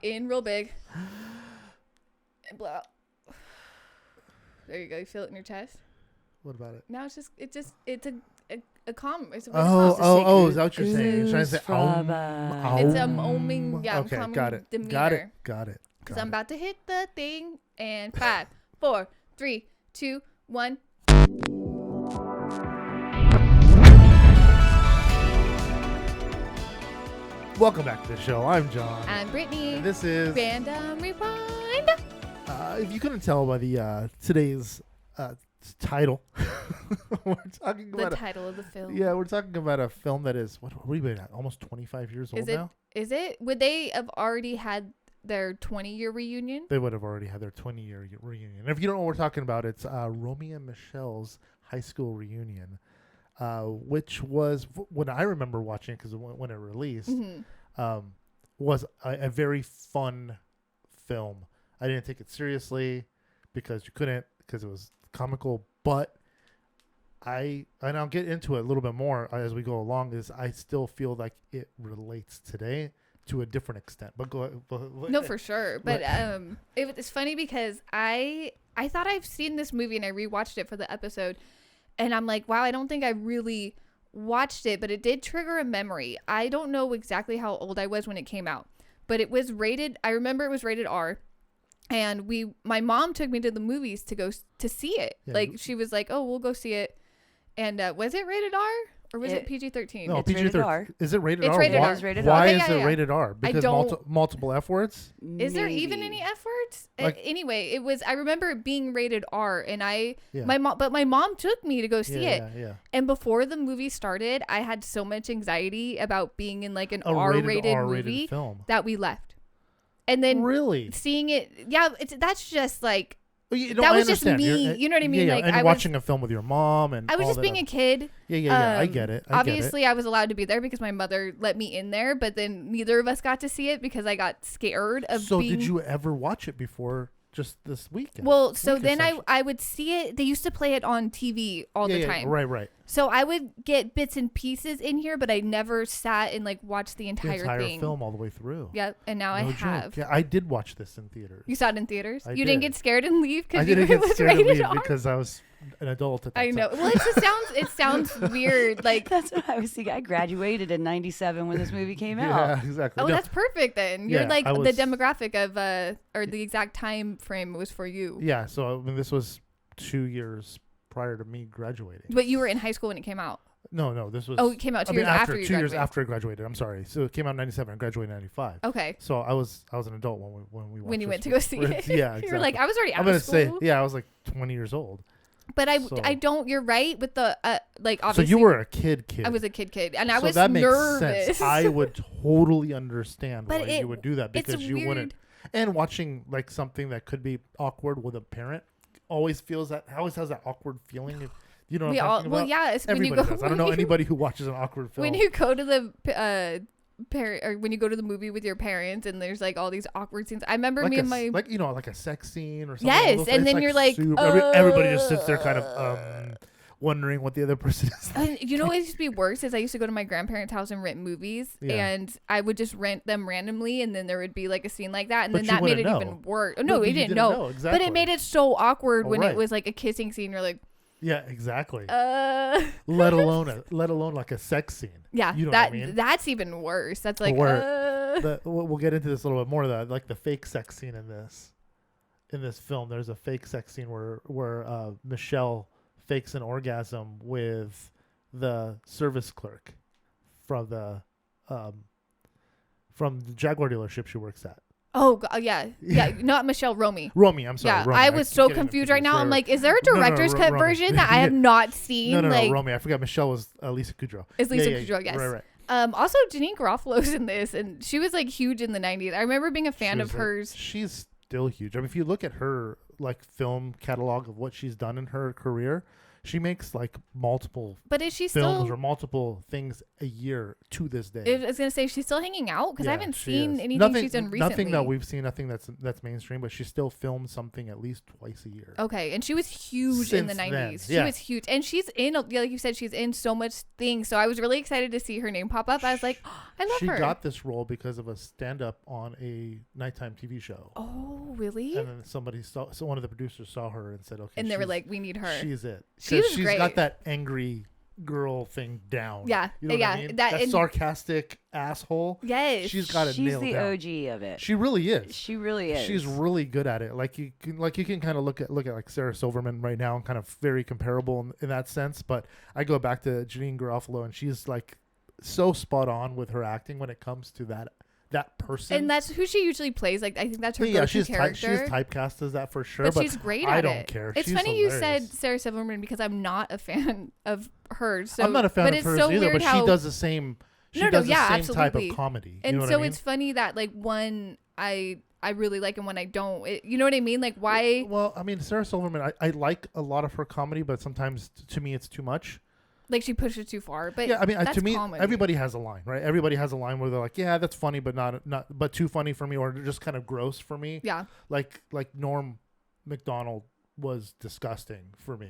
In real big. And blow out. There you go. You feel it in your chest. What about it? Now it's a calm. It's a Is that what you're saying? You're trying to say It's oming. Yeah, okay, calming got it. demeanor. Got it. Because I'm about to hit the thing. And 5, 4, 3, 2, 1. Welcome back to the show. I'm Jon. I'm Brittney. And this is Random Rewind. If you couldn't tell by the today's title, we're talking about the title of the film. Yeah, we're talking about a film that is what are we been at? Almost 25 years old now. Is it? Would they have already had their 20-year reunion? They would have already had their 20-year reunion. And if you don't know what we're talking about, it's Romy and Michele's high school reunion, which was when I remember watching it because when it released, was a very fun film. I didn't take it seriously because you couldn't, because it was comical, but and I'll get into it a little bit more as we go along, is I still feel like it relates today to a different extent. But go ahead. No, for sure. But it's funny because I thought I've seen this movie and I rewatched it for the episode, and I'm like, wow, I don't think I really watched it, but it did trigger a memory. I don't know exactly how old I was when it came out, but it was rated. I remember it was rated R. And my mom took me to the movies to go to see it. Yeah, she was like, "Oh, we'll go see it." And was it rated R or was it PG-13? No, PG-13. Is it rated R? It's rated R. It's rated R. Why is it rated R? Because multiple F words? Is there even any F words? Anyway, it was. I remember it being rated R, and my mom took me to go see it. Yeah. And before the movie started, I had so much anxiety about being in like an R-rated movie film that we left. And then really seeing it, that's just like, that was just me. You know what I mean? Yeah, like and I watching a film with your mom, and I was just being a kid. Yeah. I get it. Obviously, I was allowed to be there because my mother let me in there, but then neither of us got to see it because I got scared of. So did you ever watch it before? Just this weekend. Well, so then I would see it. They used to play it on TV all the time. Right. So I would get bits and pieces in here, but I never sat and like watched the entire thing. Film all the way through. Yep, and now I have. Yeah, I did watch this in theaters. You saw it in theaters? I didn't did. get scared and leave because I didn't get scared and leave because I was an adult at that time. I know. Well, it sounds weird. Like that's what I was thinking. I graduated in '97 when this movie came out. Yeah, exactly. Oh, that's perfect then. You're like the demographic of or the exact time frame was for you. Yeah. So I mean, this was 2 years prior to me graduating. But you were in high school when it came out. No, this was. Oh, it came out 2 years after you graduated. 2 years after I graduated. I'm sorry. So it came out in '97. I graduated in '95. Okay. So I was an adult when we watched when you went to go see it. Yeah, exactly. You were like, I was already out of school. I'm gonna say, I was like 20 years old. But I don't. You're right with the like. Obviously, so you were a kid. I was a kid, and I was that makes nervous. Sense. I would totally understand why you would do that because you wouldn't. And watching like something that could be awkward with a parent always has that awkward feeling. You know what I'm talking about? Well, yeah. Everybody does. I don't know anybody who watches an awkward film. When you go to the or when you go to the movie with your parents and there's like all these awkward scenes. I remember like me and my like a sex scene or something. Yes, and then you're like everybody just sits there kind of wondering what the other person is. And you know what used to be worse is I used to go to my grandparents' house and rent movies, and I would just rent them randomly, and then there would be like a scene like that, and then that made it even worse. Oh, no, we didn't know. Exactly. But it made it so awkward when it was like a kissing scene. You're like. Yeah, exactly. Let alone like a sex scene. Yeah, you know what I mean? That's even worse. That's like we'll get into this a little bit more. The fake sex scene in this film. There's a fake sex scene where Michele fakes an orgasm with the service clerk from the Jaguar dealership she works at. Oh, yeah. Not Michele, Romy. Romy, I'm sorry. Yeah, Romy. I was so confused right now. I'm like, is there a director's cut version that I have not seen? No, Romy. I forgot Michele was Lisa Kudrow. It's Lisa Kudrow, yes. Right. Also, Janine Garofalo's in this, and she was like huge in the 90s. I remember being a fan of hers. She's still huge. I mean, if you look at her like film catalog of what she's done in her career, She makes like multiple But is she films still? or multiple things a year to this day. I was gonna say she's still hanging out because I haven't she seen is. anything Nothing, she's done recently. nothing that we've seen, nothing that's mainstream, but she still films something at least twice a year. Okay, and she was huge in the Since 90s. then, She yeah. was huge, and she's in, like you said, she's in so much things. So I was really excited to see her name pop up. I was like, oh, I love She her. got this role because of a stand-up on a nighttime TV show. Oh, really? And then so one of the producers saw her and said, okay. And they were like, we need her. She's it. She was she's great. got that angry girl thing down. Yeah, You know yeah, what I mean? that- That and- sarcastic asshole. Yes. She's got it She's nailed the down. OG of it. She really is. She really is. She's really good at it. Like you can kind of look at like Sarah Silverman right now and kind of very comparable in that sense. But I go back to Janine Garofalo and she's like so spot on with her acting when it comes to that person. And that's who she usually plays. Like, I think that's her yeah, go-to she's character. she's typecast as that for sure. but But she's great I at don't it. care. It's She's funny you hilarious. said Sarah Silverman because I'm not a fan of hers. So, I'm not a fan but of it's hers so either, weird but how, she does the same. She No, does the yeah, same absolutely. type of comedy. And you know so what I mean? it's funny that like one I really like and when I don't. You know what I mean? Like why? Well, I mean, Sarah Silverman, I like a lot of her comedy, but sometimes to me it's too much. Like she pushes too far. But Yeah, I mean, that's to me, comedy. everybody has a line, right? Everybody has a line where they're like, "Yeah, that's funny, but not, but too funny for me, or just kind of gross for me." Yeah. Like Norm Macdonald was disgusting for me.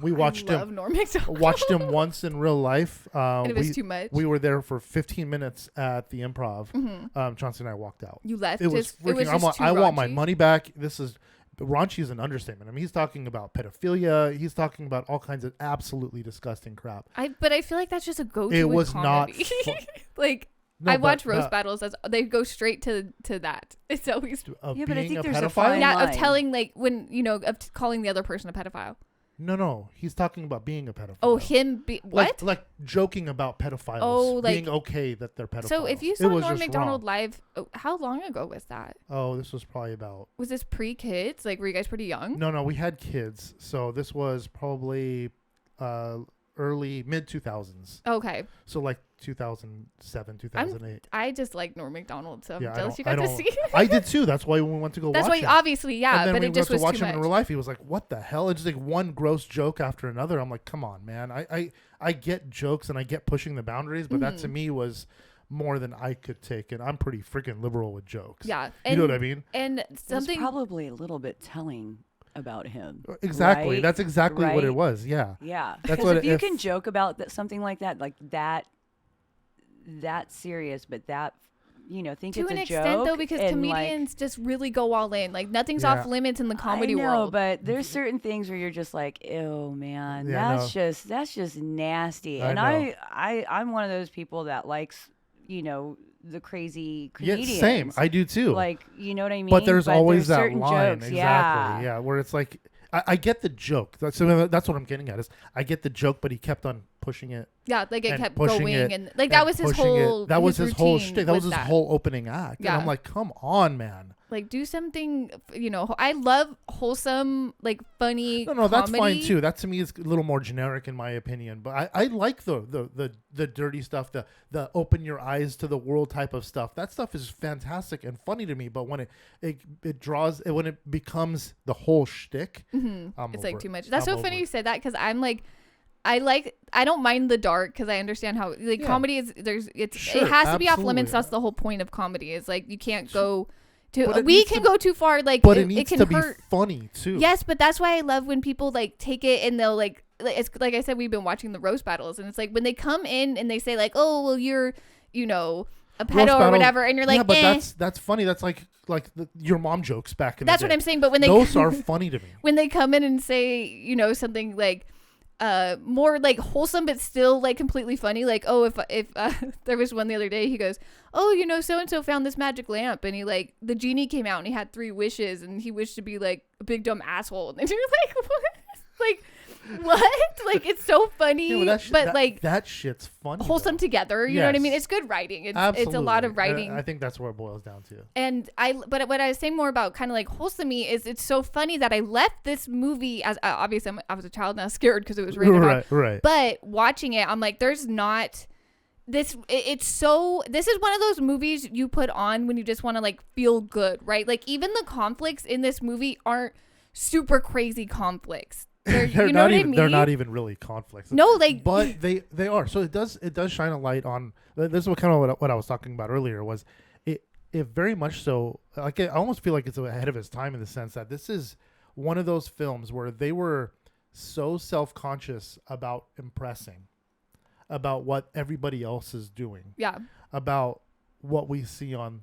We watched I love him, Norm Macdonald. watched him once in real life. And it was too much. We were there for 15 minutes at the Improv. Mm-hmm. Chauncey and I walked out. You left. It was freaking. I want my money back. This is. Raunchy is an understatement. I mean, he's talking about pedophilia. He's talking about all kinds of absolutely disgusting crap. But I feel like that's just a go-to. It with was not comedy. fu- Like No, I but watch roast battles. They go straight to that. It's always of Yeah, but I being think a there's a pedophile. fine of line. telling like when of calling the other person a pedophile. No, he's talking about being a pedophile. Oh, him what? Like joking about pedophiles. Oh, like- being okay that they're pedophiles. So if you It saw was Norm just Macdonald wrong. live, how long ago was that? Oh, this was probably about. Was this pre-kids? Like, were you guys pretty young? No, we had kids, so this was probably early mid 2000s. Okay. So like 2007, 2008. I just like Norm Macdonald, so I'm Yeah, jealous you got to see. I did too. That's why we went to go That's watch why, him. obviously, yeah, And then but we it just went was to watch too him in much. real life. He was like, "What the hell?" It's just like one gross joke after another. I'm like, "Come on, man! I get jokes and I get pushing the boundaries, but that to me was more than I could take, and I'm pretty freaking liberal with jokes. Yeah, you know what I mean? And It's something probably a little bit telling about him. Exactly. Right? That's exactly what it Right? was. Yeah. Yeah, That's because what if you if- can joke about something like that serious, but that think to it's an a extent joke, though, because and, comedians just really go all in. Like nothing's Yeah. off limits in the comedy I know, world. but there's certain things where you're just like, ew, man, Yeah, that's just nasty. I And know. I'm one of those people that likes, the crazy comedians. Yeah, same. I do too. Like, you know what I mean? but there's always that certain line. jokes, Exactly. Yeah. Where it's like, I get the joke. That's what I'm getting at is I get the joke, but he kept on pushing it. Yeah, like it and kept pushing going, it and like that was his pushing it. whole. That was his whole routine shtick. That was his that. whole opening act. Yeah. And I'm like, come on, man. Like do something. I love wholesome, like funny. No, that's fine comedy. too. That to me is a little more generic in my opinion. But I like the dirty stuff, the open your eyes to the world type of stuff. That stuff is fantastic and funny to me. But when when it becomes the whole shtick, It's like too much. That's I'm so funny over you it. said that because I'm like. I don't mind the dark because I understand how like Yeah. comedy is it Sure, has to be off limits. absolutely. That's the whole point of comedy is like you can't go But to it we needs can to- go too far like But it it needs can to be hurt. funny too. Yes, but that's why I love when people like take it and they'll like it's like I said we've been watching the roast battles and it's like when they come in and they say like oh well you're a Roast pedo or battle- whatever and you're like yeah, but eh. that's funny. That's like your mom jokes back in That's the what day. I'm saying. But when they Those are funny to me. when they come in and say something like more like wholesome but still like completely funny like oh if there was one the other day he goes oh so and so found this magic lamp and he like the genie came out and he had 3 wishes and he wished to be like a big dumb asshole and you're like what like what like it's so funny Yeah, well, but like that shit's funny. wholesome though. together you know what I mean Yes. it's good writing it's Absolutely. a lot of writing I think that's where it boils down to. and but what I was saying more about kind of like wholesome-y is it's so funny that I left this movie as obviously I was a child and I was scared because it was rated R. Right. But watching it, I'm like, there's not this. It's so. This is one of those movies you put on when you just want to like feel good, right? Like even the conflicts in this movie aren't super crazy conflicts. You know what I mean? They're not even really conflicts. No, like, but they are. So it does shine a light on. This is what I was talking about earlier. Was it very much so? Like I almost feel like it's ahead of its time in the sense that this is one of those films where they were so self-conscious about impressing, about what everybody else is doing. Yeah. About what we see on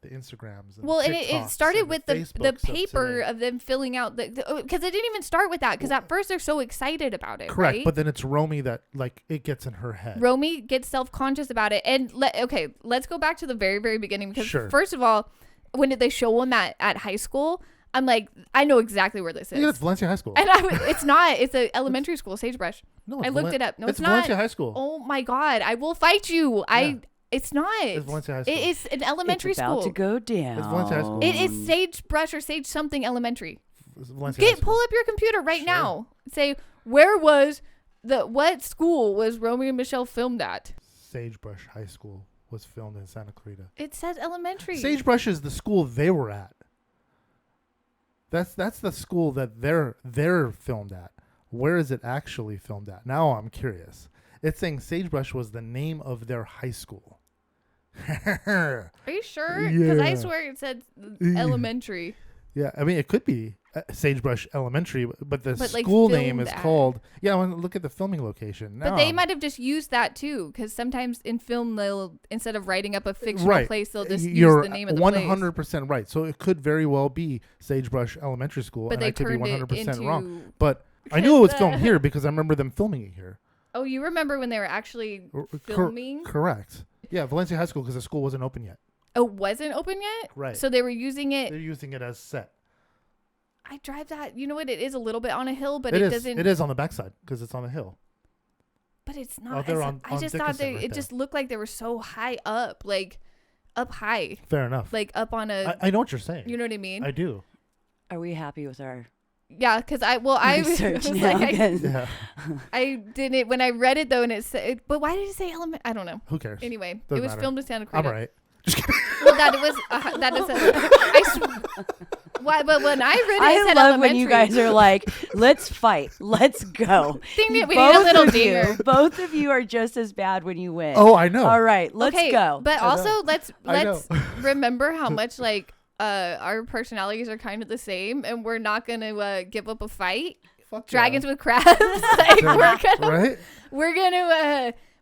the Instagrams. And well, and TikToks it started with the Facebooks paper of of them filling out because it didn't even start with that because at first they're so excited about it. Correct, right? but then it's Romy that like it gets in her head. Romy gets self-conscious about it, and let's go back to the very, very beginning because first of all, when did they show them at high school? I'm like, I know exactly where this is. Yeah, it's Valencia High School. And it's not. It's an elementary school, Sagebrush. No, I looked it up. No, it's not. Valencia High School. Oh my God, I will fight you. Yeah. It's not. It's Valencia High School. It is an elementary it's about school. to go down. It's Valencia High School. It is Sagebrush or Sage something elementary. It's Valencia High School. Pull up your computer right now. Say what school was Romy and Michele filmed at? Sagebrush High School was filmed in Santa Clarita. It says elementary. Sagebrush is the school they were at. That's the school that they're filmed at. Where is it actually filmed at? Now I'm curious. It's saying Sagebrush was the name of their high school. Are you sure? Because I Yeah. swear it said elementary. Yeah, I mean it could be Sagebrush Elementary, but the But, like, school name filmed is at. called. Yeah, I want to look at the filming location. But Now they I'm- might have just used that too, because sometimes in film they'll instead of writing up a fictional Right. place, they'll just You're use the name of the place. 100% right. So it could very well be Sagebrush Elementary School, But and they I could be turned 100% it wrong. into. But I knew it was filmed here because I remember them filming it here. Oh, you remember when they were actually filming? Correct. Yeah, Valencia High School because the school wasn't open yet. Oh, wasn't open yet? Right. So they were using it. They're using it as set. I drive that. You know what? It is a little bit on a hill, but It it is. doesn't. It is on the backside because it's on the hill. But it's Oh, not. they're I on just thought Dickinson right it there. just looked like they were so high up, like up high, Fair enough. like up on a. I know what you're saying. You know what I mean? I do. Are we happy with our Yeah, because I research was now? like, Yeah. I didn't when I read it though, and it said. But why did it say element? I don't know. Who cares? Anyway, Doesn't it was matter. filmed in Santa I'm Clarita. right. Just kidding. Well, that it was. That is. Why? But when I read it, it I said love when you elementary. guys are like, let's fight. Let's go. Think we need a little dinger. Both of you are just as bad when you win. Oh, I know. All right, let's Okay, go. But I also know. let's I know. remember how much like our personalities are kind of the same, and we're not gonna give up a fight. Fuck Dragons yeah. with crabs. Like, Right?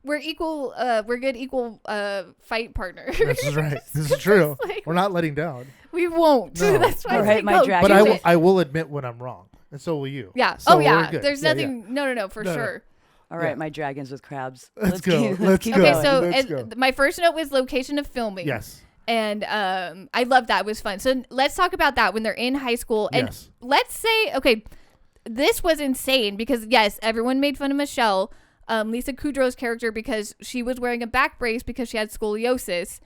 we're equal. We're good equal fight partners. This is right. This is true. like- We're not letting down. We won't. No. That's why. All I right, say my go dragon. do But it. I will admit when I'm wrong, and so will you. Yeah. So Oh we're yeah. good. There's Yeah, nothing. No, for No, no. sure. All right, Yeah. my dragons with crabs. Let's go. Keep, Let's keep go. Okay, going. so Let's and my first note was location of filming. Yes. And I love that. It was fun. So let's talk about that when they're in high school. And Yes. let's say, okay, this was insane because, yes, everyone made fun of Michele, Lisa Kudrow's character, because she was wearing a back brace because she had scoliosis.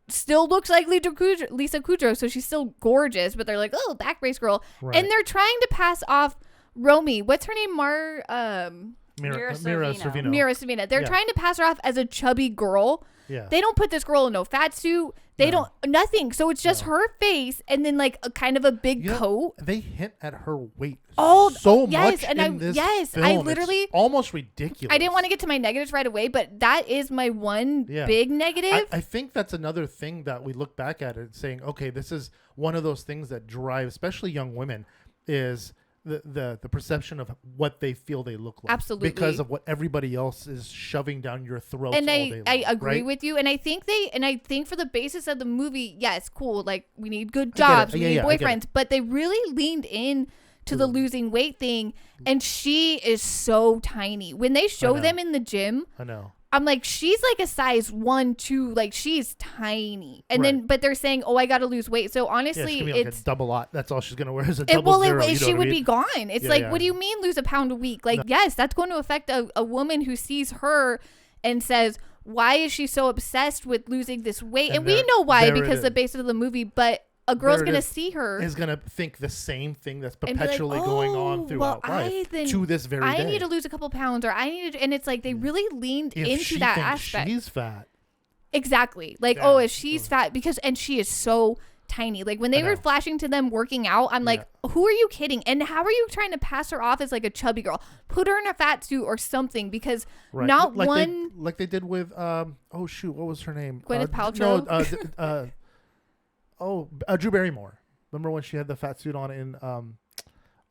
Still looks like Lisa Kudrow, so she's still gorgeous. But they're like, oh, back brace girl. Right. And they're trying to pass off Romy. What's her name? Mira Mira Sorvino. Mira Savina. They're Yeah. trying to pass her off as a chubby girl. Yeah. They don't put this girl in no fat suit. They No. don't nothing. So it's just No. her face and then like a kind of a big You know, coat. They hint at her weight Oh, so yes, much and in I- this yes, film. I It's literally- almost ridiculous. I didn't want to get to my negatives right away, but that is my one Yeah. big negative. I think that's another thing that we look back at it saying, okay, this is one of those things that drive, especially young women, is the perception of what they feel they look like. Absolutely. Because of what everybody else is shoving down your throat and all I day long. agree right? with you. And I think for the basis of the movie, yes, cool. Like we need good I get it. jobs, we Yeah, need yeah, I get it. boyfriends, but they really leaned in to the losing weight thing. And she is so tiny. When they show know. them in the gym, I know. I'm like, she's like a size 1, 2, like she's tiny. And then, Right. but they're saying, oh, I got to lose weight. So Yeah, honestly, she's gonna be like it's, a double lot. That's all she's gonna wear is a double well, zero. You know she what I would mean? be gone. It's Yeah, like, yeah. what do you mean lose a pound a week? Like, yes, that's going to affect a woman who sees her and says, why is she so obsessed with losing this weight? And we there- know why there it because the is. basis of the movie, but a girl's There it going to is. see her. Is gonna think the same thing that's And be like, perpetually going "Oh, on throughout well, life then to this very I day. need to lose a couple pounds or I need to, and it's like they really leaned if into she that thinks aspect. she's fat, Exactly. Like, Yeah. oh, if she's fat and she is so tiny. Like when they were flashing to them working out, I'm like, who are you kidding? And how are you trying to pass her off as like a chubby girl? Put her in a fat suit or something, because not like one like they did with what was her name? Gwyneth Paltrow. Drew Barrymore. Remember when she had the fat suit on in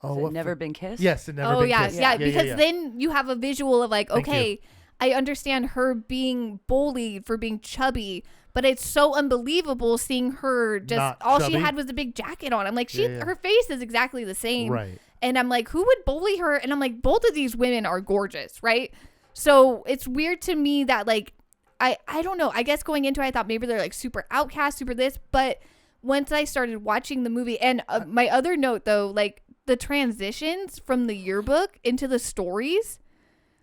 Never Been Kissed? Yes, it Never Been Kissed. Yeah, because then you have a visual of like, okay, I understand her being bullied for being chubby, but it's so unbelievable seeing her just Not all chubby. she had was a big jacket on. I'm like, her face is exactly the same. Right. And I'm like, who would bully her? And I'm like, both of these women are gorgeous, right? So it's weird to me that like, I don't know. I guess going into it, I thought maybe they're like super outcast, super this. But once I started watching the movie, and my other note though, like the transitions from the yearbook into the stories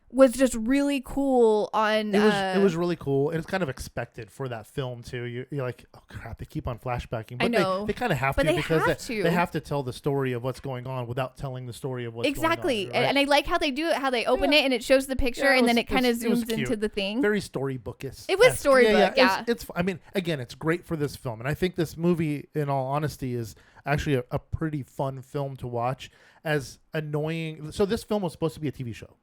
was just really cool. It was really cool. It was kind of expected for that film too. You're like, oh crap, they keep on flashbacking, but I know. they kind of have But to, they because have to. they have to tell the story of what's going on without telling the story of what's going on. Right? And I like how they do it, how they open it and it shows the picture and then it kind of zooms into the thing. Very storybookish. It was storybook, It's I mean, again, it's great for this film, and I think this movie, in all honesty, is actually a pretty fun film to watch. As annoying, so this film was supposed to be a TV show.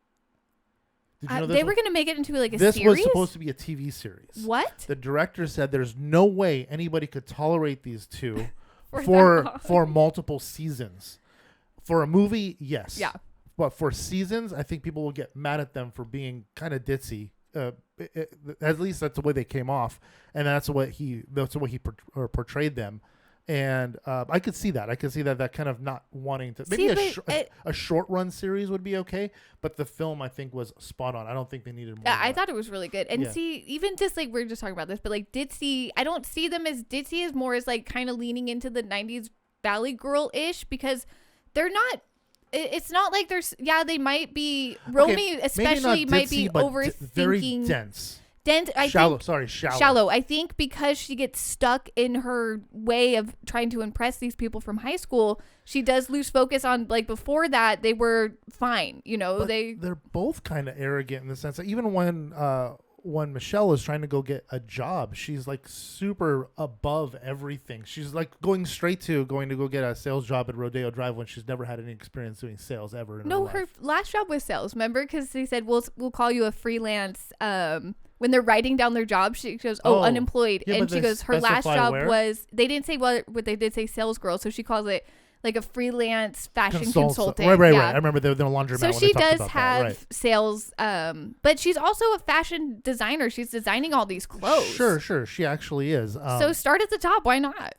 Did you know this? They were going to make it into like a this series? was supposed to be a TV series. What? The director said there's no way anybody could tolerate these two for multiple seasons. For a movie, yes. Yeah. But for seasons, I think people will get mad at them for being kind of ditzy. At least that's the way they came off, and that's the way he portrayed them. And I could see that. That kind of not wanting to. Maybe a short run series would be okay, but the film, I think, was spot on. I don't think they needed more. I thought it was really good. And see, even just like we're just talking about this, but like ditzy, I don't see them as ditzy, as more as like kind of leaning into the 90s Valley Girl ish, because they're not. It's not like there's. Yeah, they might be. Romy especially might be overthinking. Very dense. Shallow. I think because she gets stuck in her way of trying to impress these people from high school, she does lose focus on, like, before that they were fine, you know. But they're both kind of arrogant in the sense that even when Michelle is trying to go get a job, she's like super above everything. She's like going to go get a sales job at Rodeo Drive when she's never had any experience doing sales ever in her life. Her last job was sales, remember? Because they said we'll call you a freelance. When they're writing down their job, she goes, unemployed. Yeah, and she goes, her last job where? was, they didn't say what they did say sales girl. So she calls it like a freelance fashion consultant. Right. I remember the laundromat. So when she they talked does about have that. Right. sales, but she's also a fashion designer. She's designing all these clothes. Sure. She actually is. So start at the top. Why not?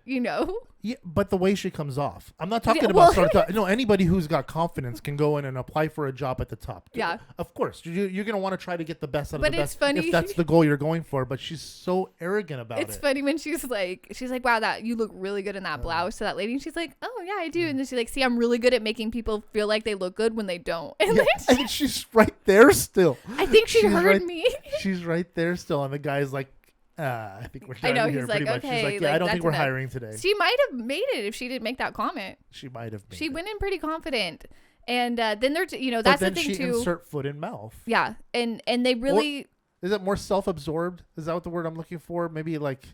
You know? Yeah, but the way she comes off. I'm not talking about start at the top. No, anybody who's got confidence can go in and apply for a job at the top. Yeah. Of course. You're going to want to try to get the best out of the best. But it's funny. If that's the goal you're going for. But she's so arrogant about it. It's funny when she's like, wow, that you look really good in that blouse to that lady. And she's like, oh, yeah, I do. And then she's like, see, I'm really good at making people feel like they look good when they don't. And and she's right there still. I think she heard me. She's right there still. And the guy's like, I think we're done. I know, here he's like, pretty much. okay. She's like, yeah, I don't think we're hiring today. She might have made it if she didn't make that comment. She might have made She it. went in pretty confident. And then they're, that's the thing too. But then she insert foot in mouth. Yeah. And they really. Is it more self-absorbed? Is that what the word I'm looking for? Maybe like,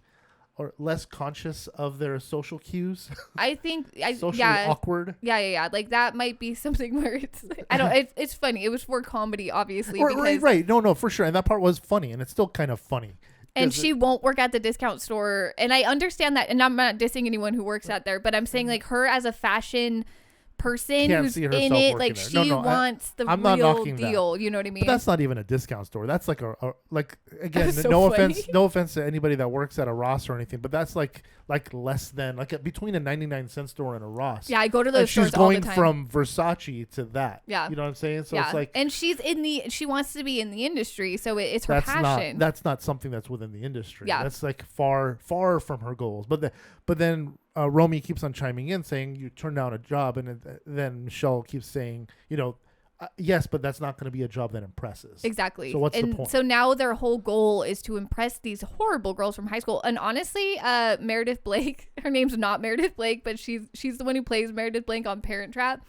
or less conscious of their social cues? I think. Socially awkward? Yeah. Like that might be something where it's, I don't, it's funny. It was for comedy, obviously. Right. No, for sure. And that part was funny. And it's still kind of funny. And she won't work at the discount store. And I understand that. And I'm not dissing anyone who works out there. But I'm saying like her as a fashion person who's in it, like she wants the real deal. You know what I mean? But that's not even a discount store. That's like again, no offense to anybody that works at a Ross or anything, but that's like less than between a 99-cent store and a Ross. Yeah, I go to those stores all the time. She's going from Versace to that. Yeah, you know what I'm saying? So it's like, and she wants to be in the industry, so it's her passion. That's not something that's within the industry. Yeah, that's like far from her goals. But then Romy keeps on chiming in saying you turned down a job, and then Michelle keeps saying, yes, but that's not going to be a job that impresses. Exactly. So what's the point? So now their whole goal is to impress these horrible girls from high school. And honestly, Meredith Blake, her name's not Meredith Blake, but she's the one who plays Meredith Blake on Parent Trap.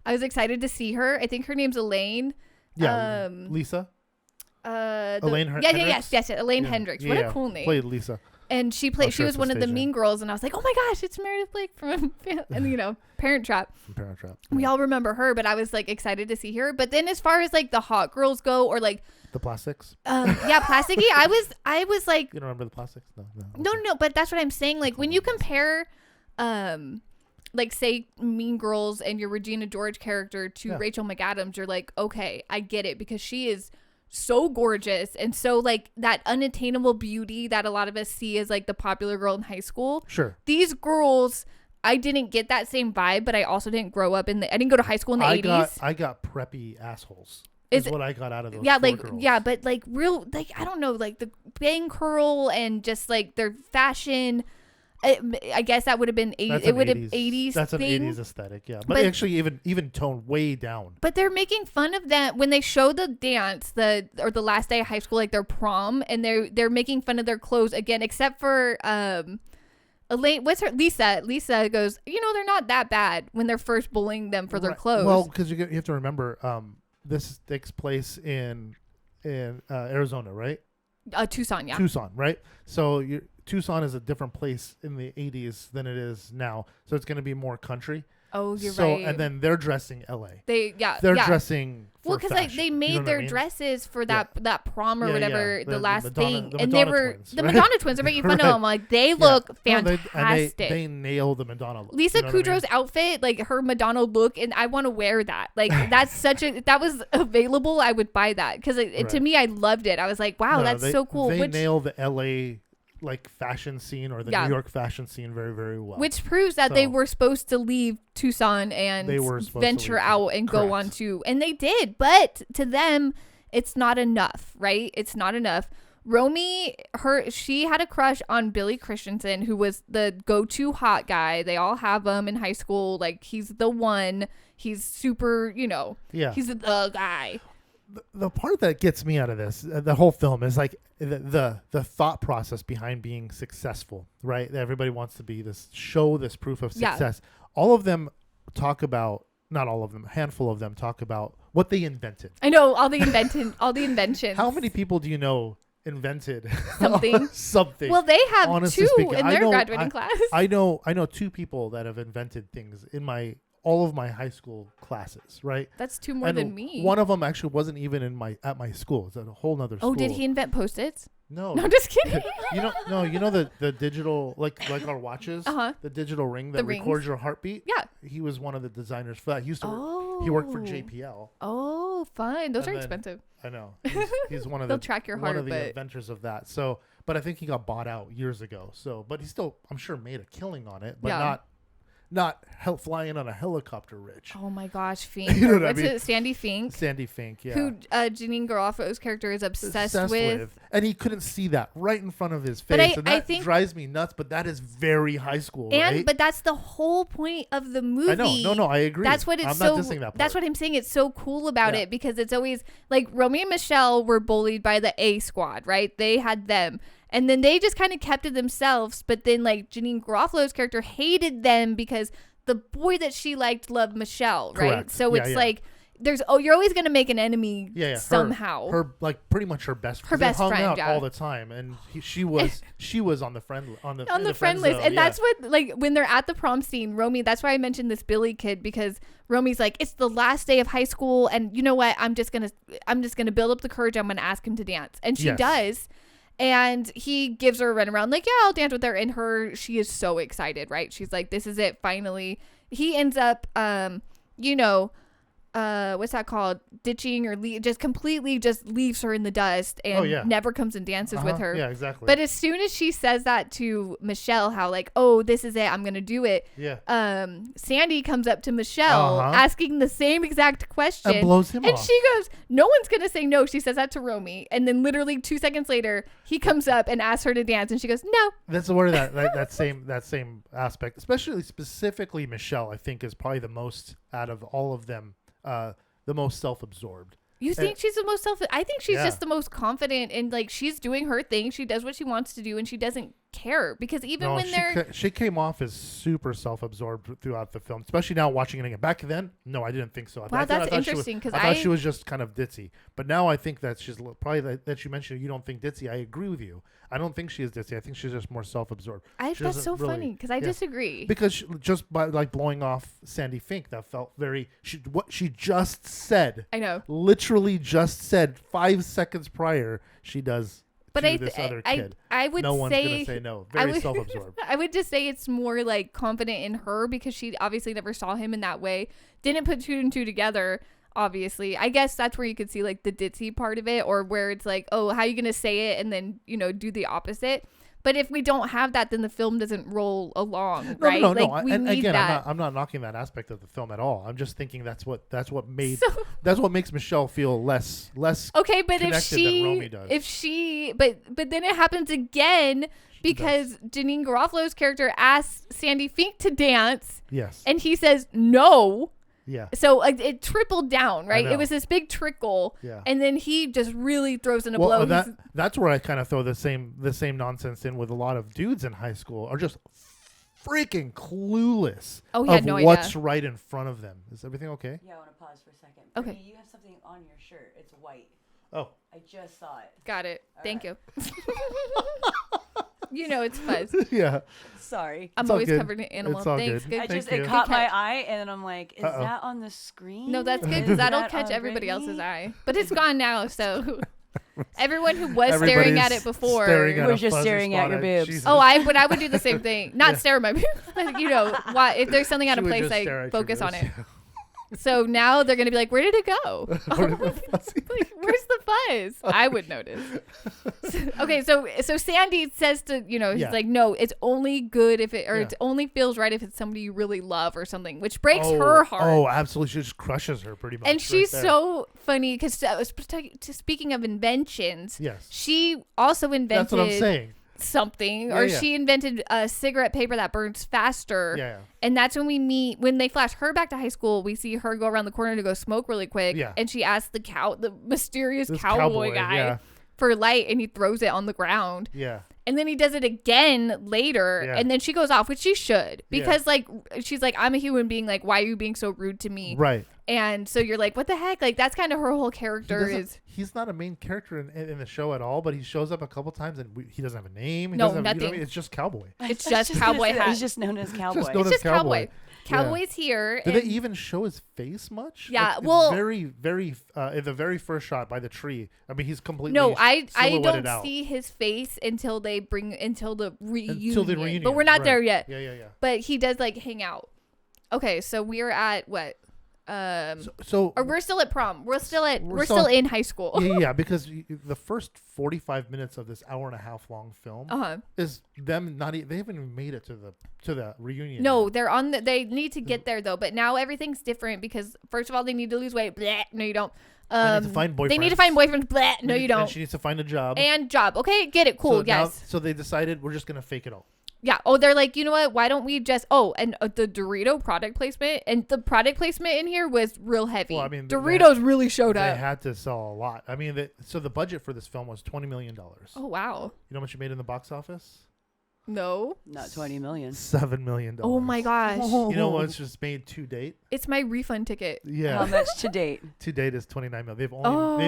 I was excited to see her. I think her name's Elaine. Yeah. Lisa. Elaine Hendricks. Yes, Elaine Hendricks. What a cool name. Played Lisa. And she was one of the mean girls, and I was like, oh my gosh, it's Meredith Blake from and Parent Trap. Parent Trap. We all remember her, but I was like excited to see her. But then as far as like the hot girls go, or like the plastics. Plasticky. I was like, you don't remember the plastics? No. But that's what I'm saying. Like when you compare, like say Mean Girls and your Regina George character to Rachel McAdams, you're like, okay, I get it, because she is so gorgeous and so like that unattainable beauty that a lot of us see as like the popular girl in high school. Sure. These girls, I didn't get that same vibe, but I also didn't grow up I didn't go to high school in the 80s. I got preppy assholes. Is what I got out of those. Yeah, like girls. Yeah, but like real, like I don't know, like the bang curl and just like their fashion. I guess that would have been 80s. It would have 80s. That's an 80s aesthetic, yeah. But actually, even toned way down. But they're making fun of that when they show the dance, the last day of high school, like their prom, and they're making fun of their clothes again, except for Elaine. What's her Lisa? Lisa goes, they're not that bad when they're first bullying them for their clothes. Well, because you have to remember, this takes place in Arizona, right? Tucson, yeah. Tucson, right? So Tucson is a different place in the 80s than it is now. So it's going to be more country. Oh, you're So, right. and then they're dressing LA. They're dressing for because like they made their dresses for that prom or whatever, the last thing, and they were twins, the right? Madonna twins are making fun of them. Like they look fantastic. They nail the Madonna look. Lisa Kudrow's outfit, like her Madonna look, and I want to wear that. Like that's that was available. I would buy that because to me, I loved it. I was like, wow, that's so cool. They nail the LA like fashion scene or the New York fashion scene very, very well. Which proves that they were supposed to leave Tucson and venture out and go on to, and they did. But to them, it's not enough, right? It's not enough. Romy, she had a crush on Billy Christensen, who was the go-to hot guy. They all have him in high school. Like he's the one. He's super, he's the guy. The part that gets me out of this, the whole film, is like the thought process behind being successful, right? Everybody wants to be this proof of success. All of them talk about, not all of them, a handful of them talk about what they invented. I know all the inventions. How many people do you know invented something? Well, they have two in their graduating class. I know two people that have invented things in all of my high school classes, right? That's two more than me. One of them actually wasn't even at my school. It's at a whole nother school. Oh, did he invent Post-its? No, I'm just kidding. You know the digital like our watches, the digital ring that records your heartbeat. Yeah, he was one of the designers for that. He worked for JPL. Oh, fine. Those are expensive. I know. He's one of They'll track your heart, one of the inventors of that. So, but I think he got bought out years ago. So, but he still, I'm sure, made a killing on it, but not flying on a helicopter, Rich. Oh my gosh, Fink. You know what I What's mean? it? Sandy Fink. Sandy Fink, yeah. Who Janine Garofalo's character is obsessed with. And he couldn't see that right in front of his face. And that drives me nuts, but that is very high school, right? But that's the whole point of the movie. I know. No, I agree. That's what it's not dissing that part. That's what I'm saying. It's so cool about it because it's always like Romy and Michele were bullied by the A squad, right? They had them. And then they just kind of kept to themselves. But then like Janine Garofalo's character hated them because the boy that she liked loved Michele, right? Correct. So it's like you're always gonna make an enemy somehow. Her like pretty much her best friend. They hung out all the time, and she was on the friend on the friend list. And that's what like when they're at the prom scene, Romy. That's why I mentioned this Billy kid because Romy's like, it's the last day of high school, and you know what? I'm just gonna build up the courage. I'm gonna ask him to dance, and she does. And he gives her a run around like, yeah, I'll dance with her. And she is so excited, right? She's like, this is it, finally. He ends up, what's that called? Ditching or just completely just leaves her in the dust and never comes and dances with her. Yeah, exactly. But as soon as she says that to Michele, how like, oh, this is it, I'm going to do it. Yeah. Sandy comes up to Michele asking the same exact question. And blows him off. And she goes, no one's going to say no. She says that to Romy. And then literally 2 seconds later, he comes up and asks her to dance. And she goes, no. That's where that same aspect, specifically Michele, I think is probably the most out of all of them. The most self-absorbed. You think she's the most I think she's just the most confident and like she's doing her thing. She does what she wants to do and she doesn't care because even when she came off as super self-absorbed throughout the film, especially now watching it again. Back then, no, I didn't think so. Wow, that's interesting because I thought she was just kind of ditzy, but now I think that she's probably that you mentioned you don't think ditzy. I agree with you. I don't think she is ditzy. I think she's just more self-absorbed. That's so funny because I disagree. Because just by like blowing off Sandy Fink, that felt very. What she just said. I know. Literally just said 5 seconds prior. She does. But this other kid. I would no say, one's gonna say no. Very self-absorbed. I would just say it's more like confident in her because she obviously never saw him in that way. Didn't put two and two together. Obviously, I guess that's where you could see like the ditzy part of it, or where it's like, oh, how are you gonna say it and then do the opposite. But if we don't have that, then the film doesn't roll along, right? No. We and need again, that. I'm not knocking that aspect of the film at all. I'm just thinking that's what makes Michelle feel less okay. But than Romy does. But then it happens again because Janine Garofalo's character asks Sandy Fink to dance. Yes. And he says no. Yeah. So it trickled down, right? It was this big trickle, yeah. And then he just really throws in a blow. That's where I kind of throw the same nonsense in with a lot of dudes in high school are just freaking clueless of what's right in front of them. Is everything okay? Yeah, I want to pause for a second. Okay. Brittney, you have something on your shirt. It's white. Oh. I just saw it. Got it. All Thank right. you. It's fuzz. Yeah. Sorry. I'm always covered in animal. It's all Thanks. good. It caught my eye, and I'm like, is that on the screen? No, that's good because that'll catch everybody else's eye. But it's gone now, so everyone who was staring at it before was just staring at your boobs. Jesus. Oh, I would do the same thing. Not stare at my boobs, but why? If there's something out of place, I focus on it. So now they're gonna be like, "Where did it go? Like, where's the fuzz?" I would notice. Okay, so Sandy says to he's like, "No, it's only good if it only feels right if it's somebody you really love or something," which breaks her heart. Oh, absolutely, she just crushes her pretty much. And she's so funny because speaking of inventions, yes, she also invented. That's what I'm saying. Something she invented a cigarette paper that burns faster, and that's when they flash her back to high school. We see her go around the corner to go smoke really quick, and she asks the mysterious cowboy guy for light, and he throws it on the ground, and then he does it again later, and then she goes off, which she should, because she's like, I'm a human being, like, why are you being so rude to me, right? And so you're like, what the heck? Like, that's kind of her whole character he's not a main character in the show at all, but he shows up a couple times and he doesn't have a name. Nothing. It's just cowboy. It's just cowboy hat. He's just known as cowboy. It's just cowboy. Cowboy's here. Did they even show his face much? Yeah. Very, very, in the very first shot by the tree. I mean, he's completely No, I don't out. see his face until the reunion. Until the reunion. But we're not there yet. Yeah. But he does hang out. Okay, so we're at what? So or we're still at prom. We're still in high school. Yeah, because the first 45 minutes of this hour and a half long film is them they haven't even made it to the reunion. No, yet. They need to get there though. But now everything's different because first of all they need to lose weight. Blah, no, you don't. They need to find boyfriends. They need to find boyfriends. Blah, no, you don't. And she needs to find a job. Okay, get it. Cool. Yes. So they decided we're just gonna fake it all. Yeah. Oh, they're like, you know what? Why don't we just? Oh, and the Dorito product placement in here was real heavy. Well, I mean, Doritos really showed up. They had to sell a lot. I mean, so the budget for this film was $20 million. Oh wow! You know how much it made in the box office? No, not 20 million. $7 million. Oh my gosh! You know what's just made to date? It's my refund ticket. Yeah. How much to date? To date is $29 million. They've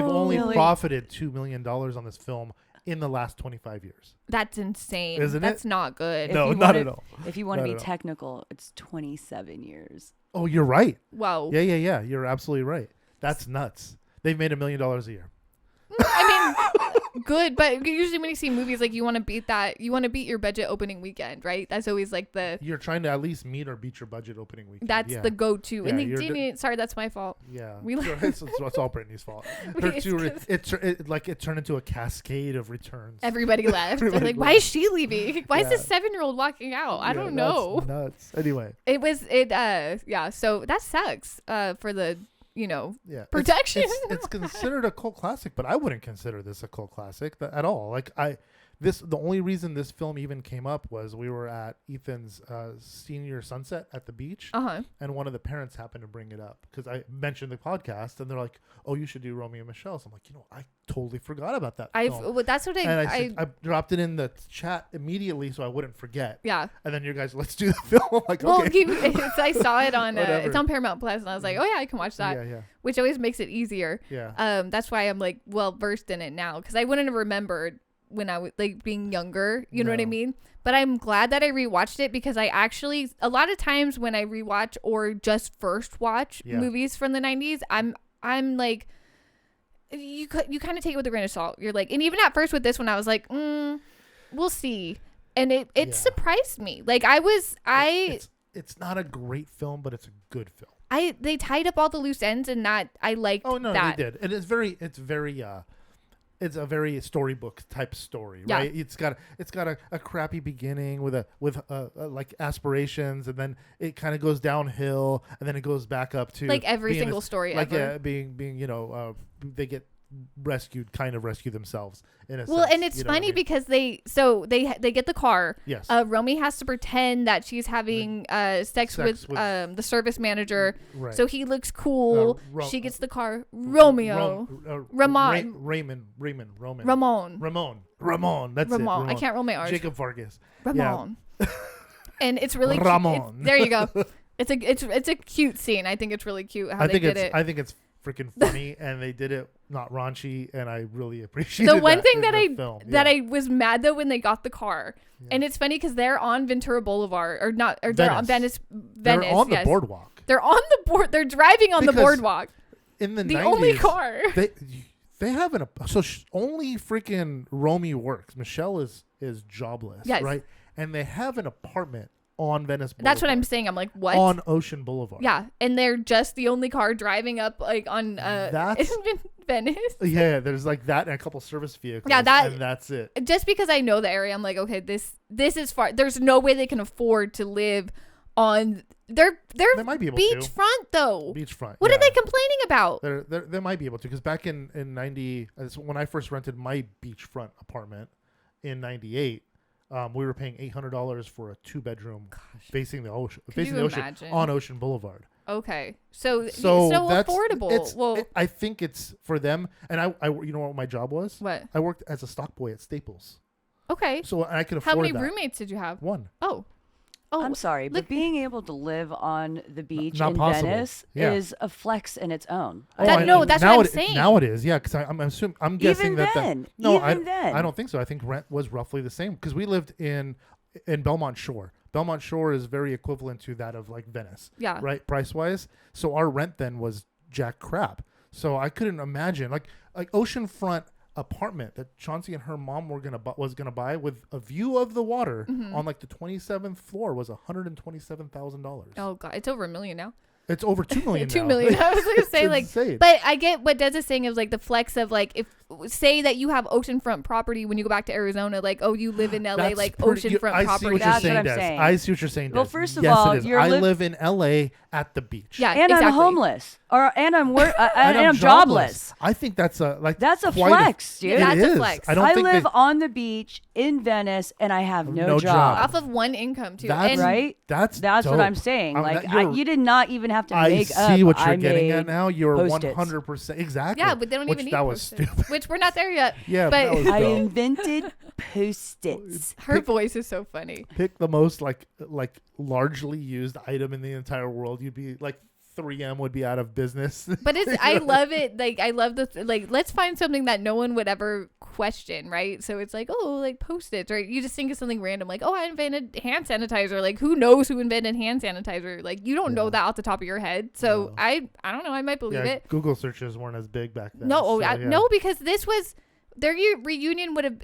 only really? profited $2 million on this film in the last 25 years. That's insane. Isn't That's not good. No, not at all. If you want to be technical, it's 27 years. Oh, you're right. Whoa. Yeah. You're absolutely right. That's nuts. They've made $1 million a year. I mean, good, but usually when you see movies, like, you want to beat your budget opening weekend, right? That's always like you're trying to at least meet or beat your budget opening weekend. That's the go-to. Yeah, and they didn't. Sorry, that's my fault. Yeah. It's all Brittany's fault. It turned into a cascade of returns. Everybody left. They're like, why is she leaving? Why is this 7-year-old walking out? I don't know. That's nuts. Anyway. So that sucks for the protection. It's considered a cult classic, but I wouldn't consider this a cult classic at all. Like, the only reason this film even came up was we were at Ethan's senior sunset at the beach, and one of the parents happened to bring it up because I mentioned the podcast, and they're like, "Oh, you should do Romy and Michele." So I'm like, I totally forgot about that film. That's what I dropped it in the chat immediately so I wouldn't forget. Yeah. And then you guys, let's do the film. I'm like, well, okay. I saw it on it's on Paramount Plus, and I was like, oh yeah, I can watch that. Yeah. Which always makes it easier. Yeah. That's why I'm like well versed in it now, because I wouldn't have remembered when I was like being younger, you know what I mean? But I'm glad that I rewatched it, because I actually, a lot of times when I rewatch or just first watch movies from the 90s, I'm like, you kind of take it with a grain of salt. You're like, and even at first with this one, I was like, we'll see. And it surprised me. Like it's not a great film, but it's a good film. They tied up all the loose ends, and that I liked. Oh no, that. they did. And it's a very storybook type story, right? It's got a crappy beginning with like aspirations, and then it kind of goes downhill, and then it goes back up to like every single story like ever. being they get rescue themselves in a well sense, and it's funny because they get the car. Yes. Romy has to pretend that she's having sex with the service manager, right. So he looks cool. She gets the car. Ramon. That's it. Ramon. I can't roll my R's. Jacob Vargas. Ramon. Yeah. And it's really Ramon. Cute. There you go. It's a cute scene. I think it's really cute how they did it. I think it's freaking funny, and they did it not raunchy, and I really appreciate the one thing that I was mad though when they got the car. And it's funny because they're on Ventura Boulevard they're on Venice. They're on the boardwalk. They're on the board. They're driving on the boardwalk. In the 90s, only car. They have only freaking Romy works. Michele is jobless, right? And they have an apartment on Venice Boulevard. That's what I'm saying. I'm like, what? On Ocean Boulevard. Yeah, and they're just the only car driving up like on Venice. Yeah, there's like that and a couple service vehicles. Yeah, and that's it. Just because I know the area, I'm like, okay, this is far. There's no way they can afford to live on their might be able beachfront though. Beachfront. What are they complaining about? They might be able to, because back in 90, when I first rented my beachfront apartment in 98. We were paying $800 for a 2-bedroom facing the ocean, on Ocean Boulevard. Okay, so affordable. I think it's for them. And I you know what my job was? What? I worked as a stock boy at Staples. Okay. So I could afford. How many roommates did you have? One. Oh, I'm sorry, but being able to live on the beach in possible. Venice is a flex in its own. That's what I'm saying. Now it is, yeah, because I'm guessing then, I don't think so. I think rent was roughly the same, because we lived in Belmont Shore. Belmont Shore is very equivalent to that of like Venice, right, price wise. So our rent then was jack crap. So I couldn't imagine like oceanfront apartment that Chauncey and her mom was gonna buy with a view of the water on like the 27th floor was $127,000. Oh god, it's over $1 million now. It's over $2 million. $2 million. I was gonna say like, insane. But I get what Des is saying of like the flex of like, if say that you have oceanfront property when you go back to Arizona, like, oh, you live in LA, like oceanfront property. That's what I'm saying. I see what you're saying. Well, first of all, I live in LA at the beach. Yeah, and exactly. I'm homeless, and I'm jobless. I think that's a flex, dude. That's a flex. I live on the beach in Venice, and I have no job. Off of one income too. Right? That's what I'm saying. You did not even have to make up. I see what you're getting at now. You're 100% exactly. Yeah, but they don't even need that was stupid. Which we're not there yet. Yeah, but that was I invented Post-its. Her voice is so funny. Pick the most like largely used item in the entire world. You'd be like 3M would be out of business. But I love it. Like I love let's find something that no one would ever question, right? So it's like, oh, like Post-its, right? You just think of something random, like, oh, I invented hand sanitizer. Like, who knows who invented hand sanitizer? Like, you don't know that off the top of your head. So I don't know. I might believe it. Google searches weren't as big back then. No, no, because this was their reunion would have.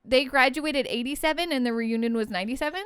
They graduated 87 and the reunion was 97.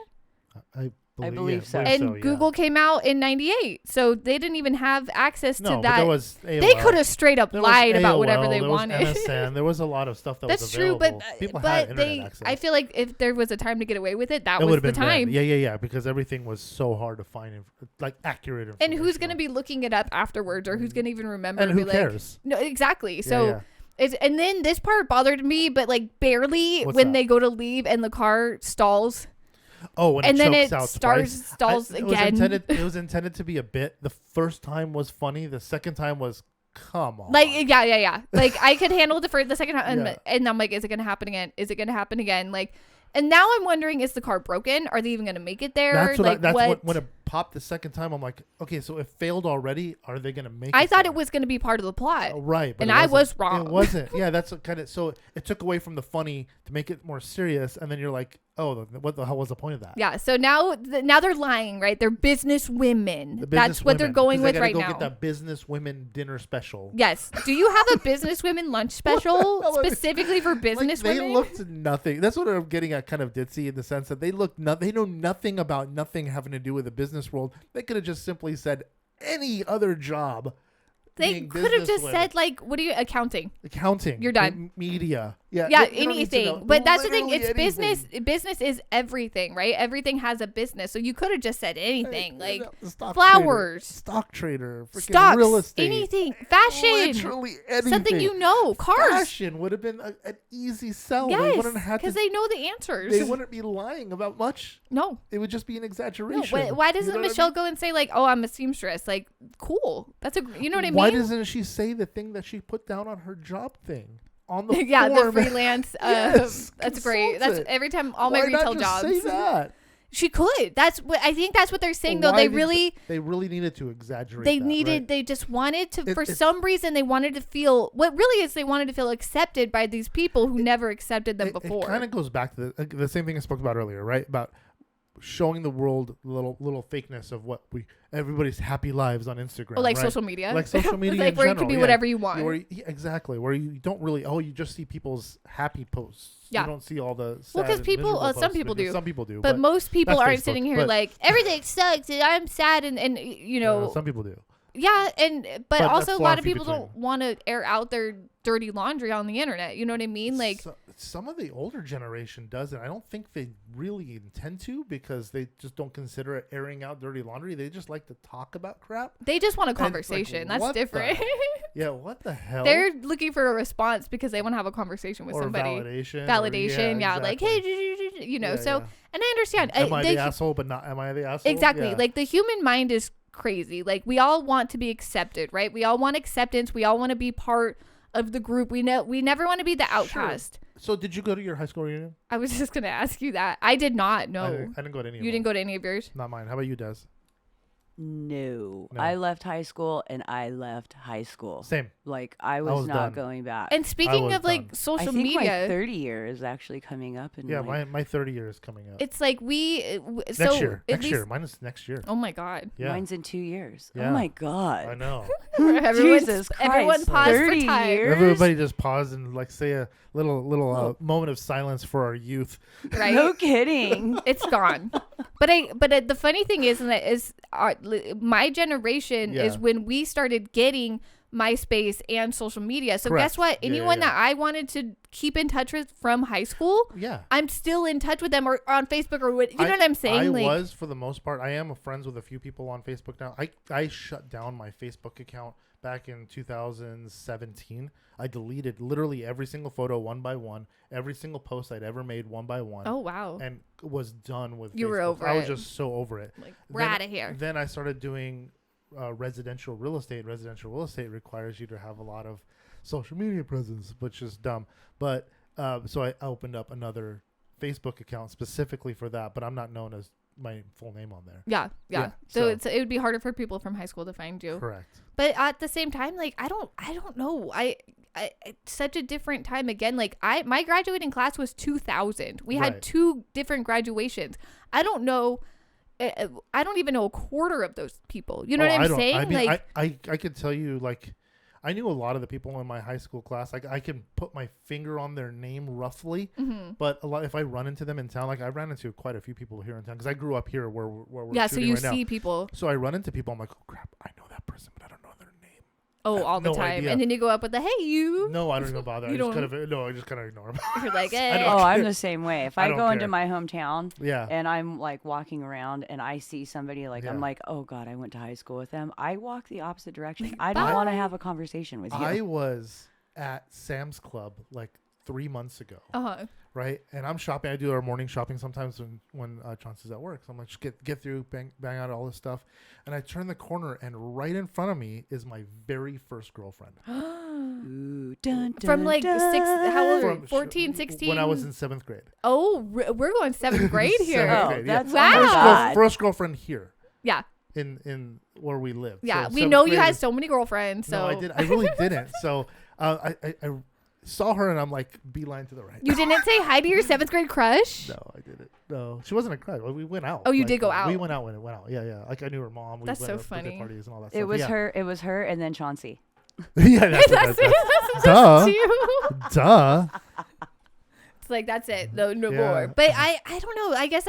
I believe so. And Google came out in 98. So they didn't even have access to that. There was AOL. They could have straight up lied about whatever they wanted. Was MSN. There was a lot of stuff that was available. That's true, people had internet access. I feel like if there was a time to get away with it, that was the time. Yeah, because everything was so hard to find, like accurate information. And who's going to be looking it up afterwards, or who's going to even remember? And who cares? No, exactly. So And then this part bothered me, but like barely. What's when that? they go to leave and the car stalls. Oh, when And it then chokes it out stalls again. It was intended to be a bit. The first time was funny. The second time was, come on. Like, yeah. Like, I could handle the second time. Yeah. And I'm like, is it going to happen again? Is it going to happen again? Like, and now I'm wondering, is the car broken? Are they even going to make it there? That's like, what when it popped the second time, I'm like, okay, so it failed already. Are they going to make it? I thought there? it was going to be part of the plot. Oh, right. But And it I wasn't. was wrong. It wasn't. Yeah, that's kind of, so it took away from the funny to make it more serious. And then you're like, oh, what the hell was the point of that? Yeah. So now they're lying, right? They're business women. The That's what they're going with right go now. Get that business women dinner special. Yes. Do you have a business women lunch special specifically for business They women? looked nothing. That's what I'm getting at, kind of ditzy in the sense that they know nothing about nothing having to do with the business world. They could have just simply said any other job. They could have just said, like, what are you, accounting? Accounting. You're done. Media. Yeah. Yeah, you don't need to know anything. But that's the thing. literally It's anything. business. Business is everything, right? Everything has a business. So you could have just said anything, like Stock flowers, stock trader, freaking stocks, real estate, anything, fashion, literally anything. something you know, cars. Fashion would have been an easy sell. They Yes, wouldn't have because to. they know the answers. They wouldn't be lying about much. No. It would just be an No, exaggeration. why doesn't You know what I Michelle mean? go and say like, "Oh, I'm a seamstress"? Like, cool. That's you know what I mean? Why doesn't she say the thing that she put down on her job thing on the yeah, form? the freelance. Yes, That's great. That's consultant. every time all my Why retail not just jobs. say that? She could. That's what I think. That's what they're saying Well, though. why They really needed to exaggerate. they that, needed right? they just wanted to for it's- some reason they wanted to feel what really is they wanted to feel accepted by these people who never accepted them before. It kind of goes back to the same thing I spoke about earlier, right? About showing the world little fakeness of what everybody's happy lives on Instagram. Or like right? social media. Like social media like in where general, it can be yeah. whatever you want. Exactly. Where you don't really, you just see people's happy posts. Yeah. You don't see all the sad Well, because and people, miserable some posts, people do. Some people do. But most people that's aren't Facebook, sitting here but- like everything sucks and I'm sad and you know some people do. yeah but that's also a far lot of few people between. don't want to air out their dirty laundry on the internet. You know what I mean? Like Some of the older generation does it. I don't think they really intend to because they just don't consider it airing out dirty laundry. They just like to talk about crap. they just want a it's like, conversation. That's what the- different. Yeah, what the hell? They're looking for a response because they want to have a conversation with or somebody. validation. Yeah, like hey, you know. Yeah, so yeah. and I understand. Am I they- the asshole, but not am I the asshole? Exactly. Yeah. Like the human mind is crazy. Like we all want to be accepted, right? We all want acceptance. We all want to be part of the group. We never want to be the outcast. So did you go to your high school reunion? I was just gonna ask you that. I did not. No, I didn't go to any of you them. didn't go to any of yours. Not mine. How about you, Des? No. No. I left high school and I left high school. Same. Like I was, was not done. going back. And speaking was of like done. I social think media, my 30 year is actually coming up in Yeah, like, my 30 year is coming up. it's like so Next year. at Next least, year. Mine is next year. Oh my god. Yeah. mine's in 2 years. Yeah. Oh my god. I know. Jesus everyone Christ, pause for 30 time. years? Everybody just pause and like say a little moment of silence for our youth. Right? No kidding. It's gone. But the funny thing is, and that is my generation Yeah. is when we started getting MySpace and social media. So Correct. guess what? Yeah, Anyone yeah. that I wanted to keep in touch with from high school, Yeah. I'm still in touch with them or on Facebook or what. You know what I'm saying? I Like, was for the most part. I am friends with a few people on Facebook now. I shut down my Facebook account back in 2017. I deleted literally every single photo one by one, every single post I'd ever made one by one. oh wow, And was done with You Facebook. were over I was it. just so over it. like we're Then- out of here. Then I started doing residential real estate. Residential real estate requires you to have a lot of social media presence, which is dumb. But so I opened up another Facebook account specifically for that, but I'm not known as my full name on there. Yeah. Yeah, So so- it would be harder for people from high school to find you. Correct. But at the same time, like I don't know. It's such a different time again. Like my graduating class was 2000. We had Right. 2 different graduations. I don't know. I don't even know a quarter of those people. You know what I'm saying? I mean, like I could tell you, like, I knew a lot of the people in my high school class. Like, I can put my finger on their name roughly, but a lot, if I run into them in town, like I ran into quite a few people here in town because I grew up here where we're yeah. So shooting you right now. see people. So I run into people. I'm like, oh crap, I know that person, but I don't know their name. Oh, all the no time. idea. And then you go up with the hey you. No, I don't even bother. You I just don't- I just kind of ignore them. You're like I hey. don't Oh, I'm care. the same way. If I I don't go into care. my hometown Yeah. and I'm like walking around and I see somebody like I'm Yeah. like, oh god, I went to high school with them. I walk the opposite direction. I don't want to have a conversation with you. I was at Sam's Club like 3 months ago. Uh-huh. Right, and I'm shopping. I do our morning shopping sometimes when Chauncey's at work. So I'm like, just get through, bang out all this stuff, and I turn the corner, and right in front of me is my very first girlfriend. Ooh, dun, dun, From like dun. how old are you? 14, 16? When I was in 7th grade. Oh, we're going 7th grade here. 7th Oh, grade, yeah. that's Wow. First girlfriend here. Yeah. In where we live. Yeah, So we 7th know you grade had is- so many girlfriends. So No, I really didn't. So I saw her and I'm like, beeline to the right. you didn't say hi to your 7th grade crush? No, I didn't. No, she wasn't a crush. We went out. Oh, you Like, did go out. We went out when it went out. Yeah. Like I knew her mom. We That's went so to birthday funny. parties and all that It stuff. was Yeah. her. It was her, and then Chauncey. Yeah, that's Duh. duh. It's like that's it. No Yeah. more. But I don't know. I guess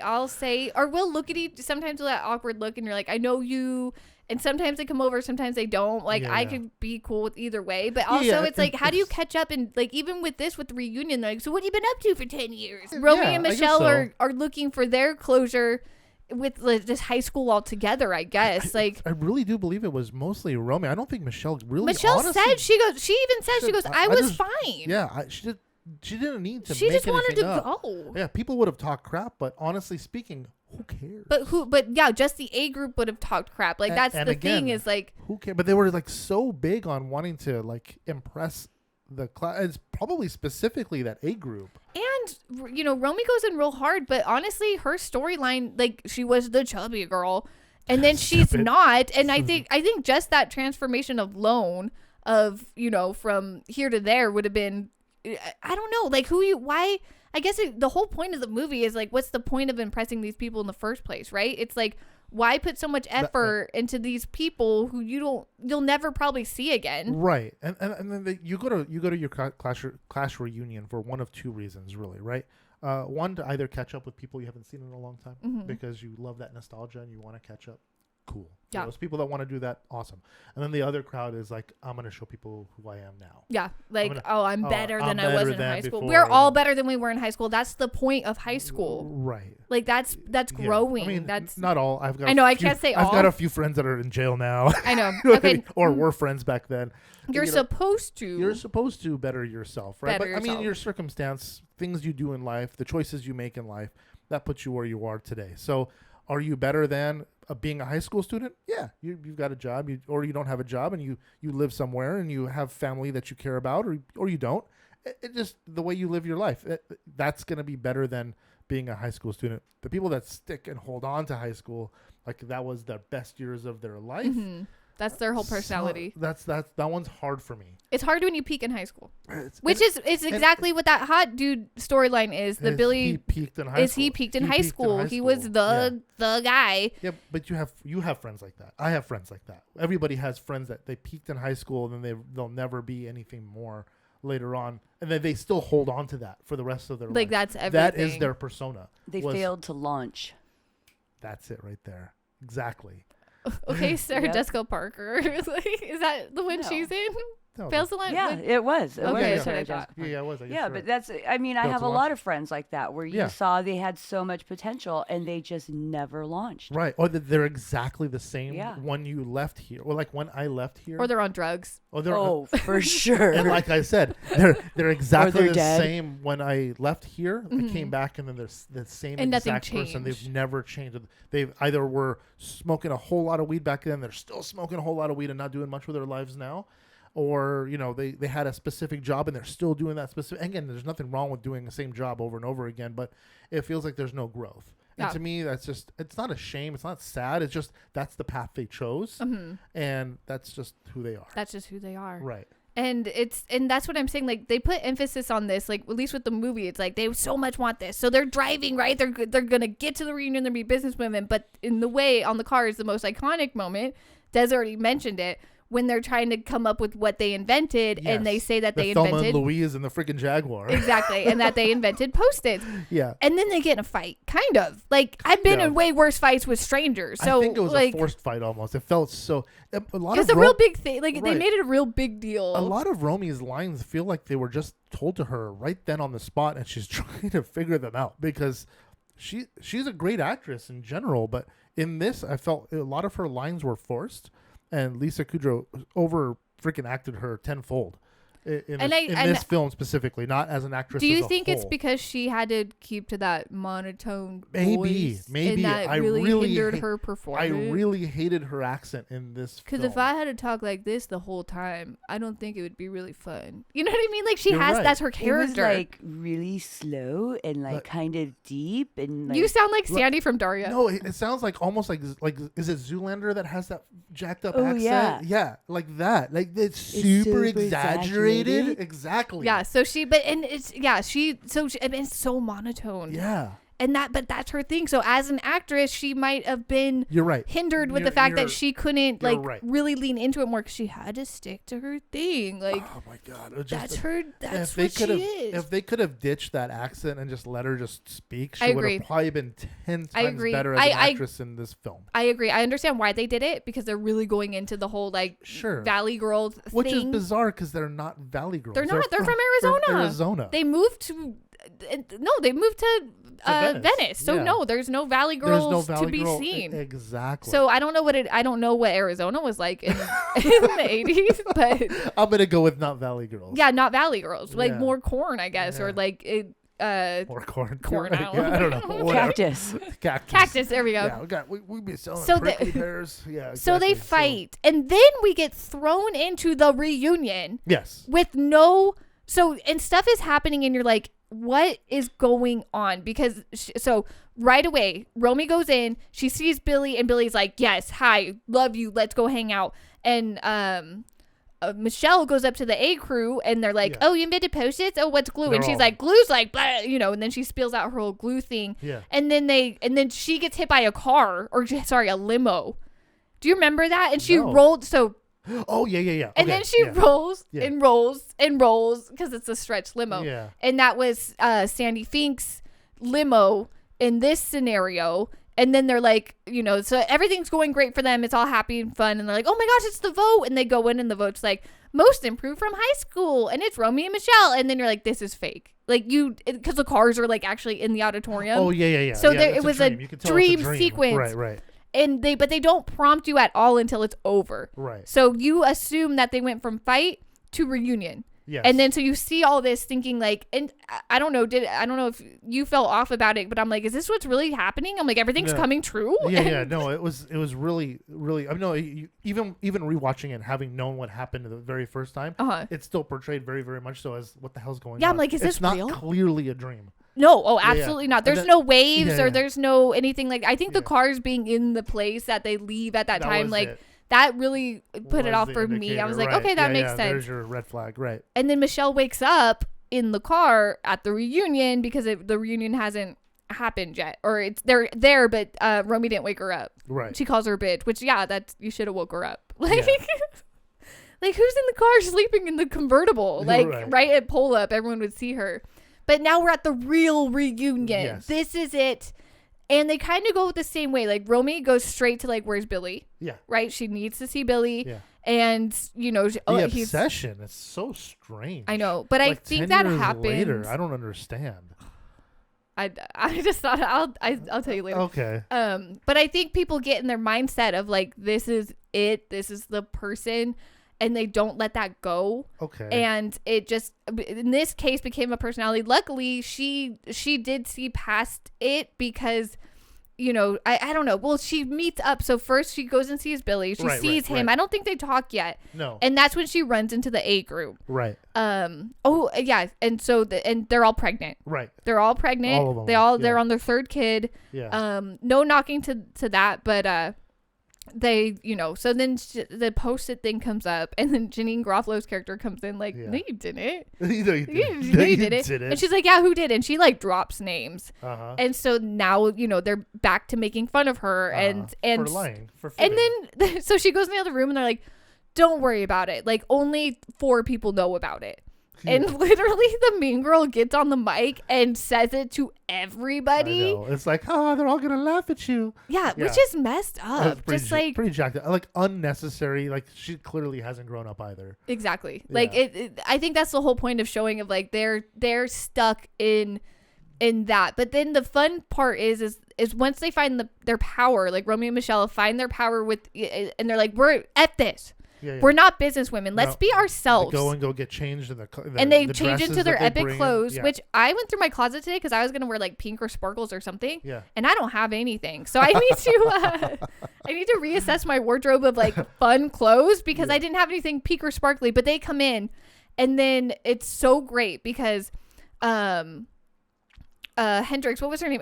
I'll say, or we'll look at each. Sometimes we'll that awkward look, and you're like, I know you. And sometimes they come over, sometimes they don't. Like I Yeah. could be cool with either way. But also, Yeah, it's like, how do you catch up? And like even with this, with the reunion, they're like, so what have you been up to for 10 years? Romy and I guess Michelle so. are looking for their closure with like, just high school altogether. I guess like. I really do believe it was mostly Romy. I don't think Michelle really. Michelle honestly, said she even said she goes, I was just- fine. Yeah, she didn't need to. She make just wanted anything to up. go. Yeah, people would have talked crap, but honestly speaking, who cares? But yeah, just the A group would have talked crap. Like that's and the again, thing is like who cares? But they were like so big on wanting to like impress the class. It's probably specifically that A group. and you know, Romy goes in real hard, but honestly her storyline, like she was the chubby girl and then she's Stupid. not. And I think just that transformation of Lone of, you know, from here to there would have been I don't know, like why I guess the whole point of the movie is like, what's the point of impressing these people in the first place, right? It's like, why put so much effort into these people who you'll never probably see again? Right, and then you go to your class reunion for one of two reasons, really, right? One, to either catch up with people you haven't seen in a long time because you love that nostalgia and you want to catch up. Cool. Yeah. Those people that want to do that, awesome. And then the other crowd is like, I'm going to show people who I am now. Yeah, like, I'm better than I was in high school. before. We're all better than we were in high school. That's the point of high school. Right. Like that's Yeah. growing. I mean, That's not all. I've got. I know, I few- can't say I've all. got a few friends that are in jail now. I know. You know what I Okay, mean? Or were friends back then. you're You know, supposed to. You're supposed to better yourself, right? Better But I mean, yourself. your circumstance, things you do in life, the choices you make in life, that puts you where you are today. So, are you better than being a high school student? Yeah, you've got a job, or you don't have a job, and you live somewhere, and you have family that you care about, or you don't. It just the way you live your life. That's going to be better than being a high school student. The people that stick and hold on to high school like that was the best years of their life. Mhm. That's their whole personality. So that one's hard for me. It's hard when you peak in high school, It's exactly what that hot dude storyline is. The Billy he peaked in high school. he peaked in high school. He was Yeah. the guy. Yeah, but you have friends like that. I have friends like that. Everybody has friends that they peaked in high school and then they'll never be anything more later on, and then they still hold on to that for the rest of their life. Like that's everything. That is their persona. They failed to launch. That's it right there. Exactly. Okay, Sarah Yep. Jessica Parker. Like, is that the one No. she's in? No, Fails the line. Yeah, like- it was. It Okay, was that's Sarah what I thought. Jessica Parker. yeah, it was. I guess Yeah, you're but right. that's, I mean, I Failed have to a launch. lot of friends like that where you Yeah. saw they had so much potential and they just never launched. Right. Or they're exactly the same Yeah. when you left here. Or like when I left here. Or they're on drugs. Or they're Oh, for sure. and like I said, they're exactly they're the dead. same when I left here. I came back and then they're the same And nothing exact person. They've changed. never changed. They've either were smoking a whole lot of weed back then. They're still smoking a whole lot of weed and not doing much with their lives now. Or, you know, they had a specific job and they're still doing that specific. Again, there's nothing wrong with doing the same job over and over again, but it feels like there's no growth. And Yeah. to me, that's just, it's not a shame. It's not sad. It's just, that's the path they chose. Mhm. And that's just who they are. That's just who they are. Right. And that's what I'm saying. Like they put emphasis on this, like at least with the movie, it's like they so much want this. So they're driving, right? They're gonna get to the reunion, they'll be businesswomen. But in the way on the car is the most iconic moment. Des already mentioned it when they're trying to come up with what they invented, and they Yes. say that The they Thelma invented and Louise and the freaking Jaguar. exactly, and that they invented Post-its. Yeah. And then they get in a fight, kind of. Like I've been of. in way worse fights with strangers. So I think it was like a forced fight almost. It felt so. A lot it's of a real big thing. Like they Right. made it a real big deal. A lot of Romy's lines feel like they were just told to her right then on the spot, and she's trying to figure them out because she's a great actress in general, but in this, I felt a lot of her lines were forced, and Lisa Kudrow over freaking acted her tenfold. in this film specifically, not as an actress. Do you as a think whole. it's because she had to keep to that monotone maybe voice and that really hindered her performance? I really hated her accent in this film. Because if I had to talk like this the whole time, I don't think it would be really fun. You know what I mean? Like she has, that's her character. It was like really slow and like kind of deep and like, you sound like Sandy from Daria. No, it sounds like almost like is it Zoolander that has that jacked up accent? Yeah, like that. Like it's super exaggerated. Exactly. Yeah. So it's so monotone. Yeah. But that's her thing. So as an actress, she might have been hindered with the fact that she couldn't really lean into it more because she had to stick to her thing. Like, oh my God, that's what she is. If they could have ditched that accent and just let her just speak, she would have probably been 10 times better as an actress in this film. I agree. I understand why they did it because they're really going into the whole Valley Girls thing. Which is bizarre because they're not Valley Girls. They're not. They're from Arizona. They moved to Venice. So no, there's no Valley Girls to be seen. Exactly. So I don't know what Arizona was like in the 80s, but I'm gonna go with not Valley Girls. Yeah, not Valley Girls. Like more corn, I guess, or like more corn. I don't know. Cactus. There we go. Yeah, we be selling prickly pears. Yeah. Exactly. So they fight, and then we get thrown into the reunion. Yes. With and stuff is happening, and you're like, what is going on? Because right away, Romy goes in, she sees Billy, and Billy's like, yes, hi, love you, let's go hang out. And Michele goes up to the A crew, and they're like, oh, you invented Post-its? Oh, what's glue? And she's like, glue's like, blah, and then she spills out her whole glue thing. Yeah. And then she gets hit by a limo. Do you remember that? And she rolled, Oh, yeah. And then she rolls and rolls because it's a stretch limo. Yeah. And that was Sandy Fink's limo in this scenario. And then they're like, so everything's going great for them. It's all happy and fun. And they're like, oh my gosh, it's the vote. And they go in and the vote's like, most improved from high school. And it's Romy and Michele. And then you're like, this is fake. Like because the cars are like actually in the auditorium. Oh, yeah. So it was a dream sequence. Right. But they don't prompt you at all until it's over. Right. So you assume that they went from fight to reunion. Yes. And then so you see all this thinking like, and I don't know if you felt off about it, but I'm like, is this what's really happening? I'm like, everything's coming true. Yeah. No, it was really, really. I mean, even rewatching it, having known what happened the very first time, it's still portrayed very, very much so as what the hell's going on. Yeah, I'm like, is this real? It's not clearly a dream. No, absolutely not. There's no waves or there's no anything like. I think the cars being in the place that they leave at that time, like that really put it off for me. I was like, okay, that makes sense. There's your red flag, right? And then Michele wakes up in the car at the reunion because the reunion hasn't happened yet, or they're there, but Romy didn't wake her up. Right. She calls her a bitch, which that you should have woke her up. Like. Like who's in the car sleeping in the convertible? Like right at pull up, everyone would see her. But now we're at the real reunion. Yes. This is it. And they kind of go the same way. Like Romy goes straight to like, where's Billy? Yeah. Right? She needs to see Billy. Yeah. And, the obsession. It's so strange. I know. But I think that happens. Later, I don't understand. I just thought I'll tell you later. Okay. But I think people get in their mindset of like, this is it. This is the person. And they don't let that go. Okay. And it just, in this case, became a personality. Luckily, she did see past it because, I don't know. Well, she meets up. So first she goes and sees Billy. She sees him. I don't think they talk yet. No. And that's when she runs into the A group. Right. Oh, yeah. And so, and they're all pregnant. Right. They're all pregnant. All of them. They're on their third kid. Yeah. No knocking to that, but, they, so then the Post-it thing comes up, and then Janine Garofalo's character comes in like, no, you didn't. You didn't. And she's like, yeah, who did? And she like drops names. Uh-huh. And so now, they're back to making fun of her and for lying, for fibbing. And then, so she goes in the other room and they're like, don't worry about it. Like only 4 people know about it. And literally the mean girl gets on the mic and says it to everybody. I know. It's like, they're all going to laugh at you. Yeah, which is messed up. Just like pretty jacked up. Like unnecessary. Like she clearly hasn't grown up either. Exactly. Yeah. Like I think that's the whole point of showing of like they're stuck in that. But then the fun part is once they find their power, like Romy and Michele find their power and they're like, we're at this. We're not businesswomen. Let's be ourselves. They go get changed in and they change into their epic clothes, which I went through my closet today because I was gonna wear like pink or sparkles or something. Yeah. And I don't have anything, so I need to reassess my wardrobe of like fun clothes because I didn't have anything pink or sparkly. But they come in, and then it's so great because Hendrix, what was her name?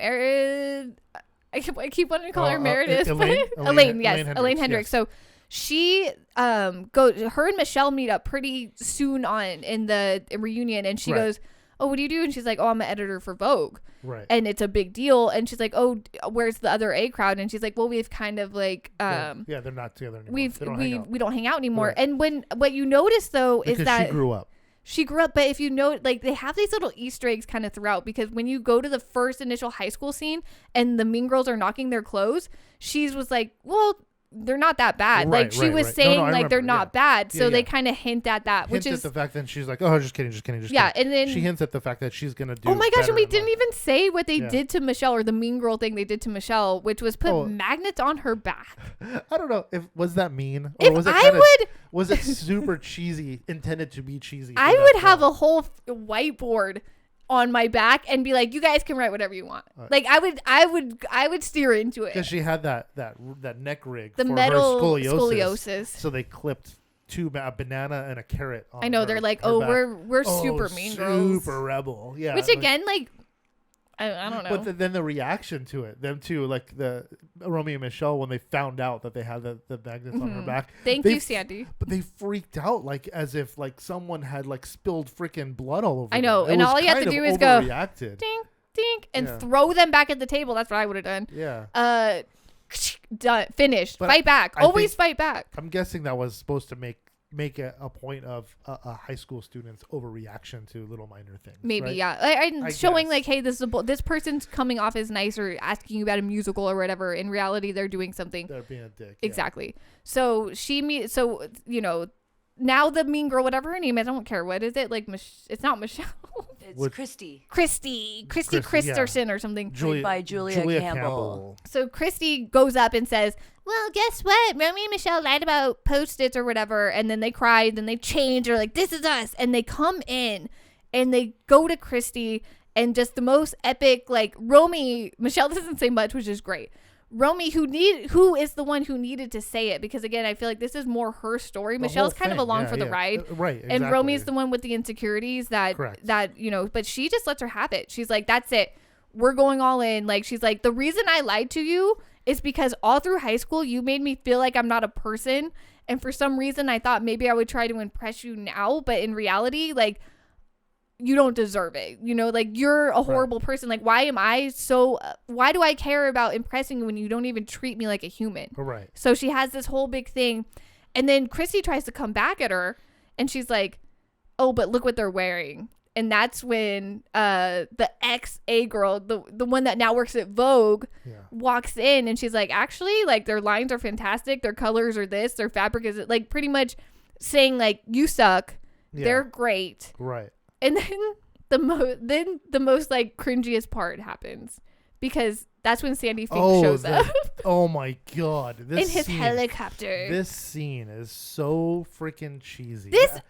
I keep wanting to call her Meredith. Elaine Hendrix. Yes. So she her and Michele meet up pretty soon on in the reunion, and she goes, oh, what do you do? And she's like, oh, I'm an editor for Vogue. Right. And it's a big deal. And she's like, oh, where's the other A crowd? And she's like, well, we've kind of like they're not together anymore. We don't hang out anymore. Right. And what you notice though is that she grew up. But if you know, like, they have these little Easter eggs kind of throughout, because when you go to the first initial high school scene and the mean girls are knocking their clothes, she was like, well, they're not that bad. Like, she was saying, they're not bad. So they kind of hint at that, which is the fact that she's like, oh, just kidding. Yeah. And then she hints at the fact that she's going to do. Oh my gosh. And we didn't even say what they did to Michele, or the mean girl thing they did to Michele, which was put magnets on her back. I don't know. Was that mean? Or was it super cheesy, intended to be cheesy? I would have a whole whiteboard on my back and be like, you guys can write whatever you want. Like, I would steer into it. Because she had that neck rig the for metal her scoliosis. So they clipped a banana and a carrot on I know, they're like, oh, we're super mean girls. Super rebel. Yeah. Which again, like, I don't know. But then the reaction to it, them too, like the Romy and Michele, when they found out that they had the magnets on her back. Thank you, Sandy. But they freaked out, like, as if like someone had like spilled freaking blood all over. I know, and all you have to do is go ding, ding, and throw them back at the table. That's what I would have done. Yeah. Done. Finished. But fight back. Always fight back. I'm guessing that was supposed to make a point of a high school student's overreaction to little minor things. Maybe, right? yeah. And showing like, hey, this person's coming off as nice or asking you about a musical or whatever. In reality, they're doing something. They're being a dick. Exactly. Yeah. So now the mean girl, whatever her name is, I don't care. What is it? Like, it's not Michele. It's Christy. Christy Christerson or something. Played by Julia Campbell. So Christy goes up and says, well, guess what? Romy and Michele lied about Post-its or whatever. And then they cried. Then they change. They're like, this is us. And they come in and they go to Christy, and just the most epic, like, Romy, Michele doesn't say much, which is great. Romy, who is the one who needed to say it, because again, I feel like this is more her story. Michelle's kind of along for the ride, right? Exactly. And Romy's the one with the insecurities that but she just lets her have it. She's like, that's it, we're going all in. Like, she's like, the reason I lied to you is because all through high school you made me feel like I'm not a person, and for some reason I thought maybe I would try to impress you now, but in reality, like, you don't deserve it. Like, you're a horrible person. Like, why do I care about impressing you when you don't even treat me like a human? Right. So she has this whole big thing. And then Christy tries to come back at her, and she's like, oh, but look what they're wearing. And that's when the ex-A girl, the one that now works at Vogue, walks in, and she's like, actually, like, their lines are fantastic. Their colors are this. Their fabric is, like, pretty much saying, like, you suck. Yeah. They're great. Right. And then the most like cringiest part happens, because that's when Sandy Fink shows up. Oh my god! In his helicopter. This scene is so freaking cheesy. This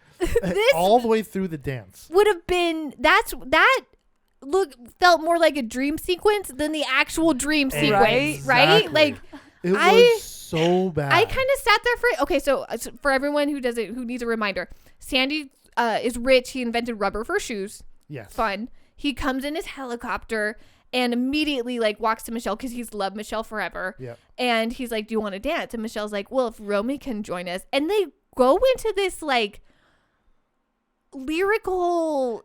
all the way through the dance would have been felt more like a dream sequence than the actual dream sequence, right? Like, it was so bad. I kind of sat there so for everyone who needs a reminder, Sandy is rich. He invented rubber for shoes. Yes. Fun. He comes in his helicopter and immediately, like, walks to Michele, because he's loved Michele forever. Yeah. And he's like, do you want to dance? And Michelle's like, well, if Romy can join us. And they go into this, like, lyrical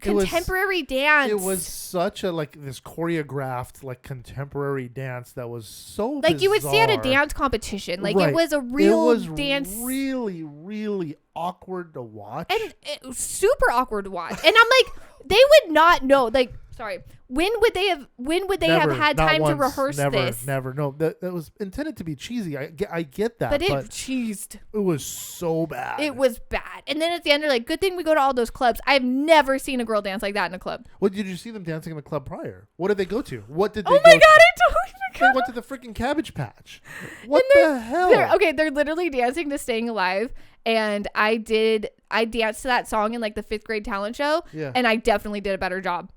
contemporary dance. It was such a, like, this choreographed, like, contemporary dance that was so like bizarre. You would see at a dance competition. Like, It was a real dance. Really, really awkward to watch. And it was super awkward to watch. And I'm like, they would not know. Like, sorry. When would they have had time to rehearse this? Never. No, that was intended to be cheesy. I get that. But it cheesed. It was so bad. It was bad. And then at the end, they're like, good thing we go to all those clubs. I've never seen a girl dance like that in a club. What did you see them dancing in a club prior? What did they go to? What did they Oh my god, I totally forgot. they went to the freaking Cabbage Patch. What the hell? They're literally dancing to Staying Alive. And I danced to that song in like the 5th grade talent show. Yeah. And I definitely did a better job.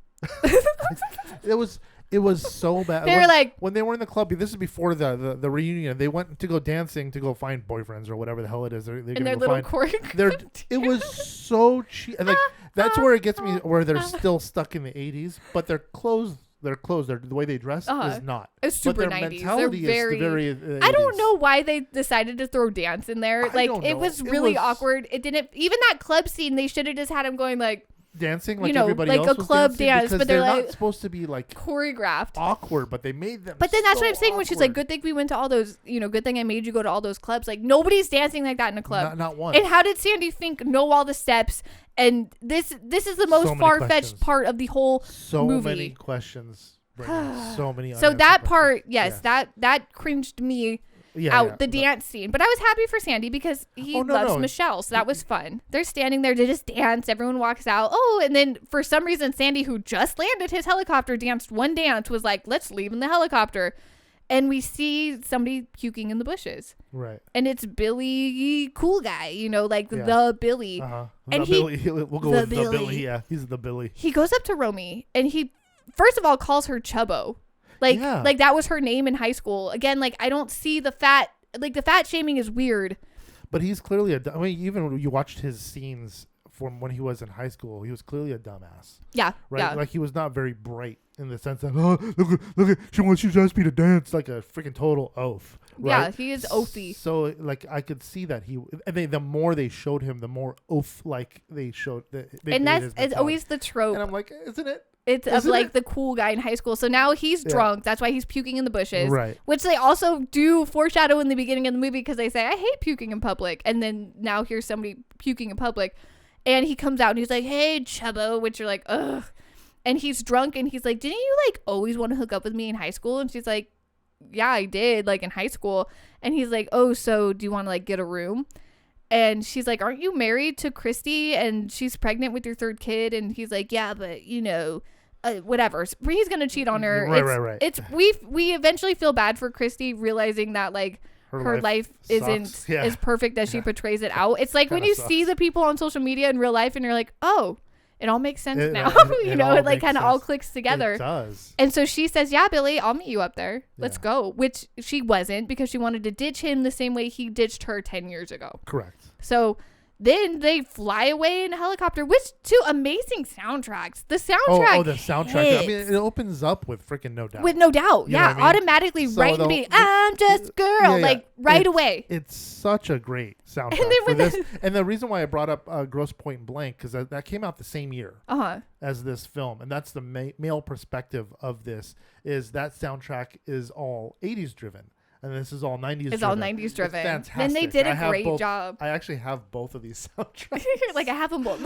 It was so bad. They were like, when they were in the club, this is before the reunion, they went to go dancing to go find boyfriends or whatever the hell it is. They're in their little choreography. It was so cheap. And like, that's where it gets me, where they're still stuck in the 80s, but their clothes, the way they dress is not. It's super but their 90s. mentality They're very, is very 80s. I don't know why they decided to throw dance in there. Like, it was really awkward. It didn't, even that club scene, they should have just had him going like, dancing like everybody else like a club dance, but they're like not supposed to be like choreographed, awkward, but they made them. But then that's so what I'm saying when she's like, "Good thing we went to all those, good thing I made you go to all those clubs." Like nobody's dancing like that in a club, not one. And how did Sandy Fink know all the steps? And this is the most far-fetched part of the whole movie. So many questions, so many. So that part, yes. that cringed me. The dance scene, but I was happy for Sandy because he loves Michele, so that was fun. They're standing there to just dance. Everyone walks out. And then for some reason, Sandy, who just landed his helicopter, danced one dance, was like, "Let's leave in the helicopter," and we see somebody puking in the bushes. Right. And it's Billy, cool guy, the Billy. And we'll go with the Billy. Yeah, he's the Billy. He goes up to Romy and he, first of all, calls her Chubbo. Like that was her name in high school. Again, like I don't see the fat shaming is weird. But he's clearly even when you watched his scenes from when he was in high school, he was clearly a dumbass. Yeah. Right? Yeah. Like he was not very bright in the sense that, look, she wants you to ask me to dance, like a freaking total oaf. Right? Yeah, he is oafy. So like I could see that the more they showed him, the more oaf like they showed. And it's always the trope. And I'm like, isn't it? It's of like the cool guy in high school. So now he's drunk. That's why he's puking in the bushes. Right. Which they also do foreshadow in the beginning of the movie because they say, "I hate puking in public." And then now here's somebody puking in public. And he comes out and he's like, "Hey, Chubbo," which you're like, ugh. And he's drunk and he's like, "Didn't you like always want to hook up with me in high school?" And she's like, "Yeah, I did, like in high school." And he's like, "Oh, so do you want to like get a room?" And she's like, "Aren't you married to Christy? And she's pregnant with your 3rd kid." And he's like, "Yeah, but whatever. He's gonna cheat on her." Right. It's we eventually feel bad for Christy, realizing that like her life isn't as perfect as she portrays it out. It's like when you see the people on social media in real life, and you're like, "Oh, it all makes sense now." It like kind of all clicks together. It does. And so she says, "Yeah, Billy, I'll meet you up there. Let's go." Which she wasn't, because she wanted to ditch him the same way he ditched her 10 years ago. Correct. So then they fly away in a helicopter, which two amazing soundtracks. The soundtrack. The soundtrack. Hits. I mean, it opens up with freaking No Doubt. With No Doubt. You know what I mean? Automatically right in the I'm just a girl. Right away. It's such a great soundtrack for this. And the reason why I brought up Grosse Pointe Blank, because that came out the same year as this film. And that's the male perspective of this, is that soundtrack is all 80s driven. And this is all 90s It's all 90s driven. It's fantastic. And they did a great job. I actually have both of these soundtracks. Like I have them both.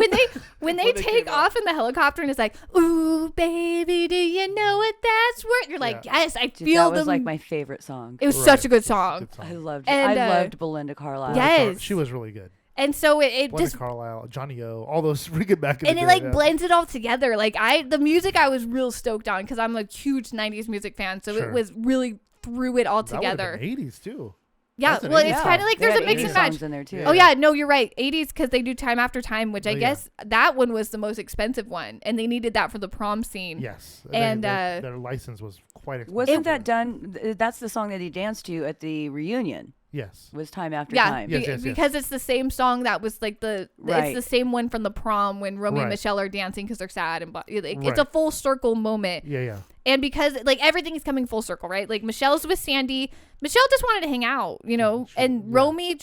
When they take off in the helicopter and it's like, "Ooh, baby, do you know what that's worth?" You're like, "Yes, I feel them." That was like my favorite song. It was such a good song. I loved it. I loved Belinda Carlisle. Yes. She was really good. And so it Belinda just Carlisle, Johnny O, all those freaking back in the day. And it like blends it all together. Like the music I was real stoked on because I'm a huge 90s music fan. So it was really threw it all together. 80s too. Yeah, well, it's kind of like there's a mix and match in there too. Oh yeah, no, you're right. 80s because they do Time After Time, which I guess that one was the most expensive one, and they needed that for the prom scene. Yes, and their license was quite expensive. Wasn't that done? That's the song that he danced to at the reunion. Yes, was Time After Time. Yes. Because it's the same song that was like it's the same one from the prom when Romy and Michele are dancing because they're sad, and it's a full circle moment. Yeah. And because like everything is coming full circle, right? Like Michelle's with Sandy. Michele just wanted to hang out, and Romy,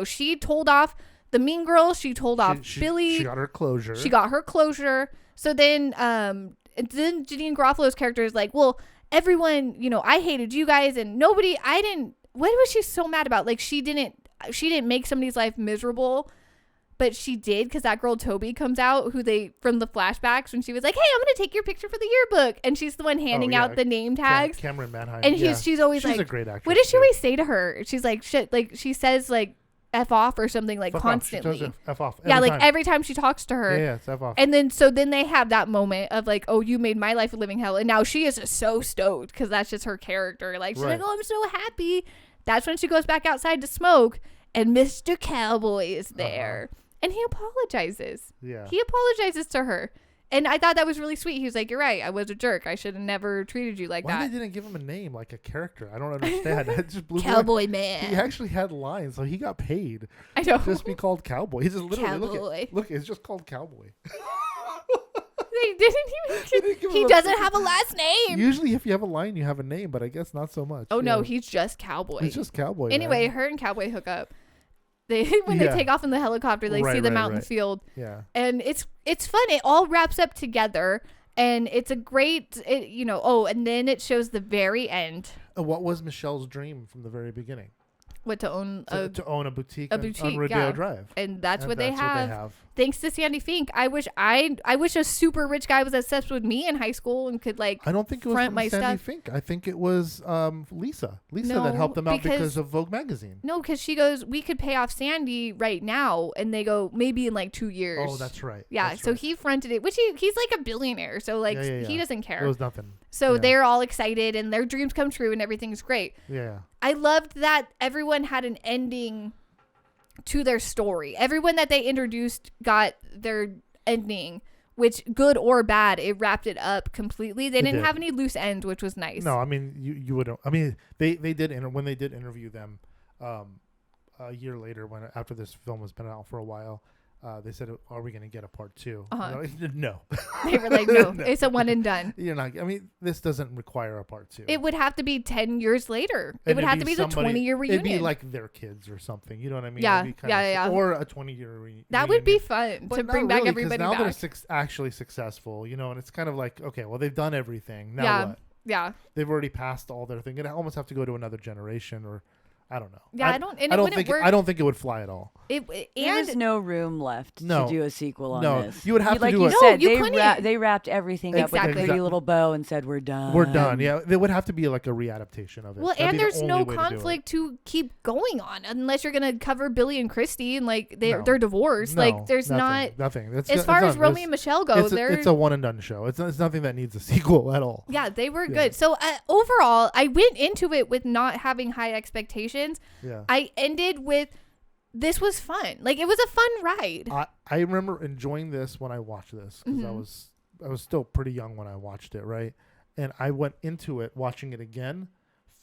she told off the mean girl. She told off Billy. She got her closure. So then Janine Garofalo's character is like, well, everyone, I hated you guys, and I didn't. What was she so mad about? Like she didn't make somebody's life miserable, but she did because that girl Toby comes out, from the flashbacks when she was like, "Hey, I'm gonna take your picture for the yearbook," and she's the one handing out the name tags. Cameron Manheim. And she's always she's like, a great actress. what does she always say to her? She's like, shit. Like she says like F off or something like Fuck constantly. Off. She tells her F off. Yeah, like time. every time she talks to her. Yeah, it's F off. And then they have that moment of like, oh, you made my life a living hell. And now she is just so stoked because that's just her character. Like, she's like, oh, I'm so happy. That's when she goes back outside to smoke and Mr. Cowboy is there. And he apologizes. Yeah. He apologizes to her. And I thought that was really sweet. He was like, you're right. I was a jerk. I should have never treated you like Why that. they didn't give him a name, like a character? I don't understand. It just blew me Cowboy away. man. He actually had lines, so he got paid. I know. Just be called Cowboy. He's just literally Cowboy. look, it's just called Cowboy. They didn't even. He doesn't have a last name. Usually, if you have a line, you have a name, but I guess not so much. Oh no, he's just Cowboy. He's just Cowboy. Anyway, man. her and Cowboy hook up. They they take off in the helicopter, they see them out in the field. Yeah. And it's fun. It all wraps up together, and it's a great, and then it shows the very end. What was Michelle's dream from the very beginning? What, to own To own a boutique, on boutique, Rodeo yeah. Drive. And that's what they have. Thanks to Sandy Fink. I wish a super rich guy was obsessed with me in high school and could like. I don't think it was front from my Sandy stuff. Fink. I think it was Lisa. Lisa No, that helped them out because because- of Vogue magazine. No, because she goes, we could pay off Sandy right now, and they go maybe in like 2 years. Oh, that's right. Yeah, That's so right. he fronted it, which he's like a billionaire, so like Yeah. he doesn't care. It was nothing. So Yeah. they're all excited and their dreams come true and everything's great. Yeah. I loved that everyone had an ending to their story. Everyone that they introduced got their ending, which good or bad, it wrapped it up completely. They didn't did. have any loose ends, which was nice. No, I mean you would. I mean they did when they did interview them a year later after this film has been out for a while. They said, "Are we going to get a part 2?" No. They were like, no, No. it's a one and done. You're not. I mean, this doesn't require a part 2. It would have to be 10 years later. It And would it'd have to be the 20-year reunion. It'd be like their kids or something. You know what I mean? Yeah, It'd be kinda yeah. Or a 20-year reunion. That would be fun to bring back everybody now back. they're actually successful, and it's kind of like, okay, well, they've done everything. Now Yeah. what? Yeah. They've already passed all their thing. It almost have to go to another generation, or I don't know. Yeah, I don't think I don't think it would fly at all. There's no room left No. to do a sequel on No, this. you would have to like do you it. No, said, you they, couldn't. they wrapped everything up with a Exactly. pretty little bow and said, we're done. We're done. Yeah, there would have to be like a readaptation of it. Well, That'd and be the there's only no way to do it. conflict to keep going on unless you're gonna cover Billy and Christy and like No. they're divorced. No, like there's nothing. not as far as Romy and Michele go. It's a one and done show. It's nothing that needs a sequel at all. Yeah, they were Yeah. good. So overall, I went into it with not having high expectations. Yeah. I ended with this was fun. Like it was a fun ride. I remember enjoying this when I watched this because Mm-hmm. I was still pretty young when I watched it, right? And I went into it watching it again,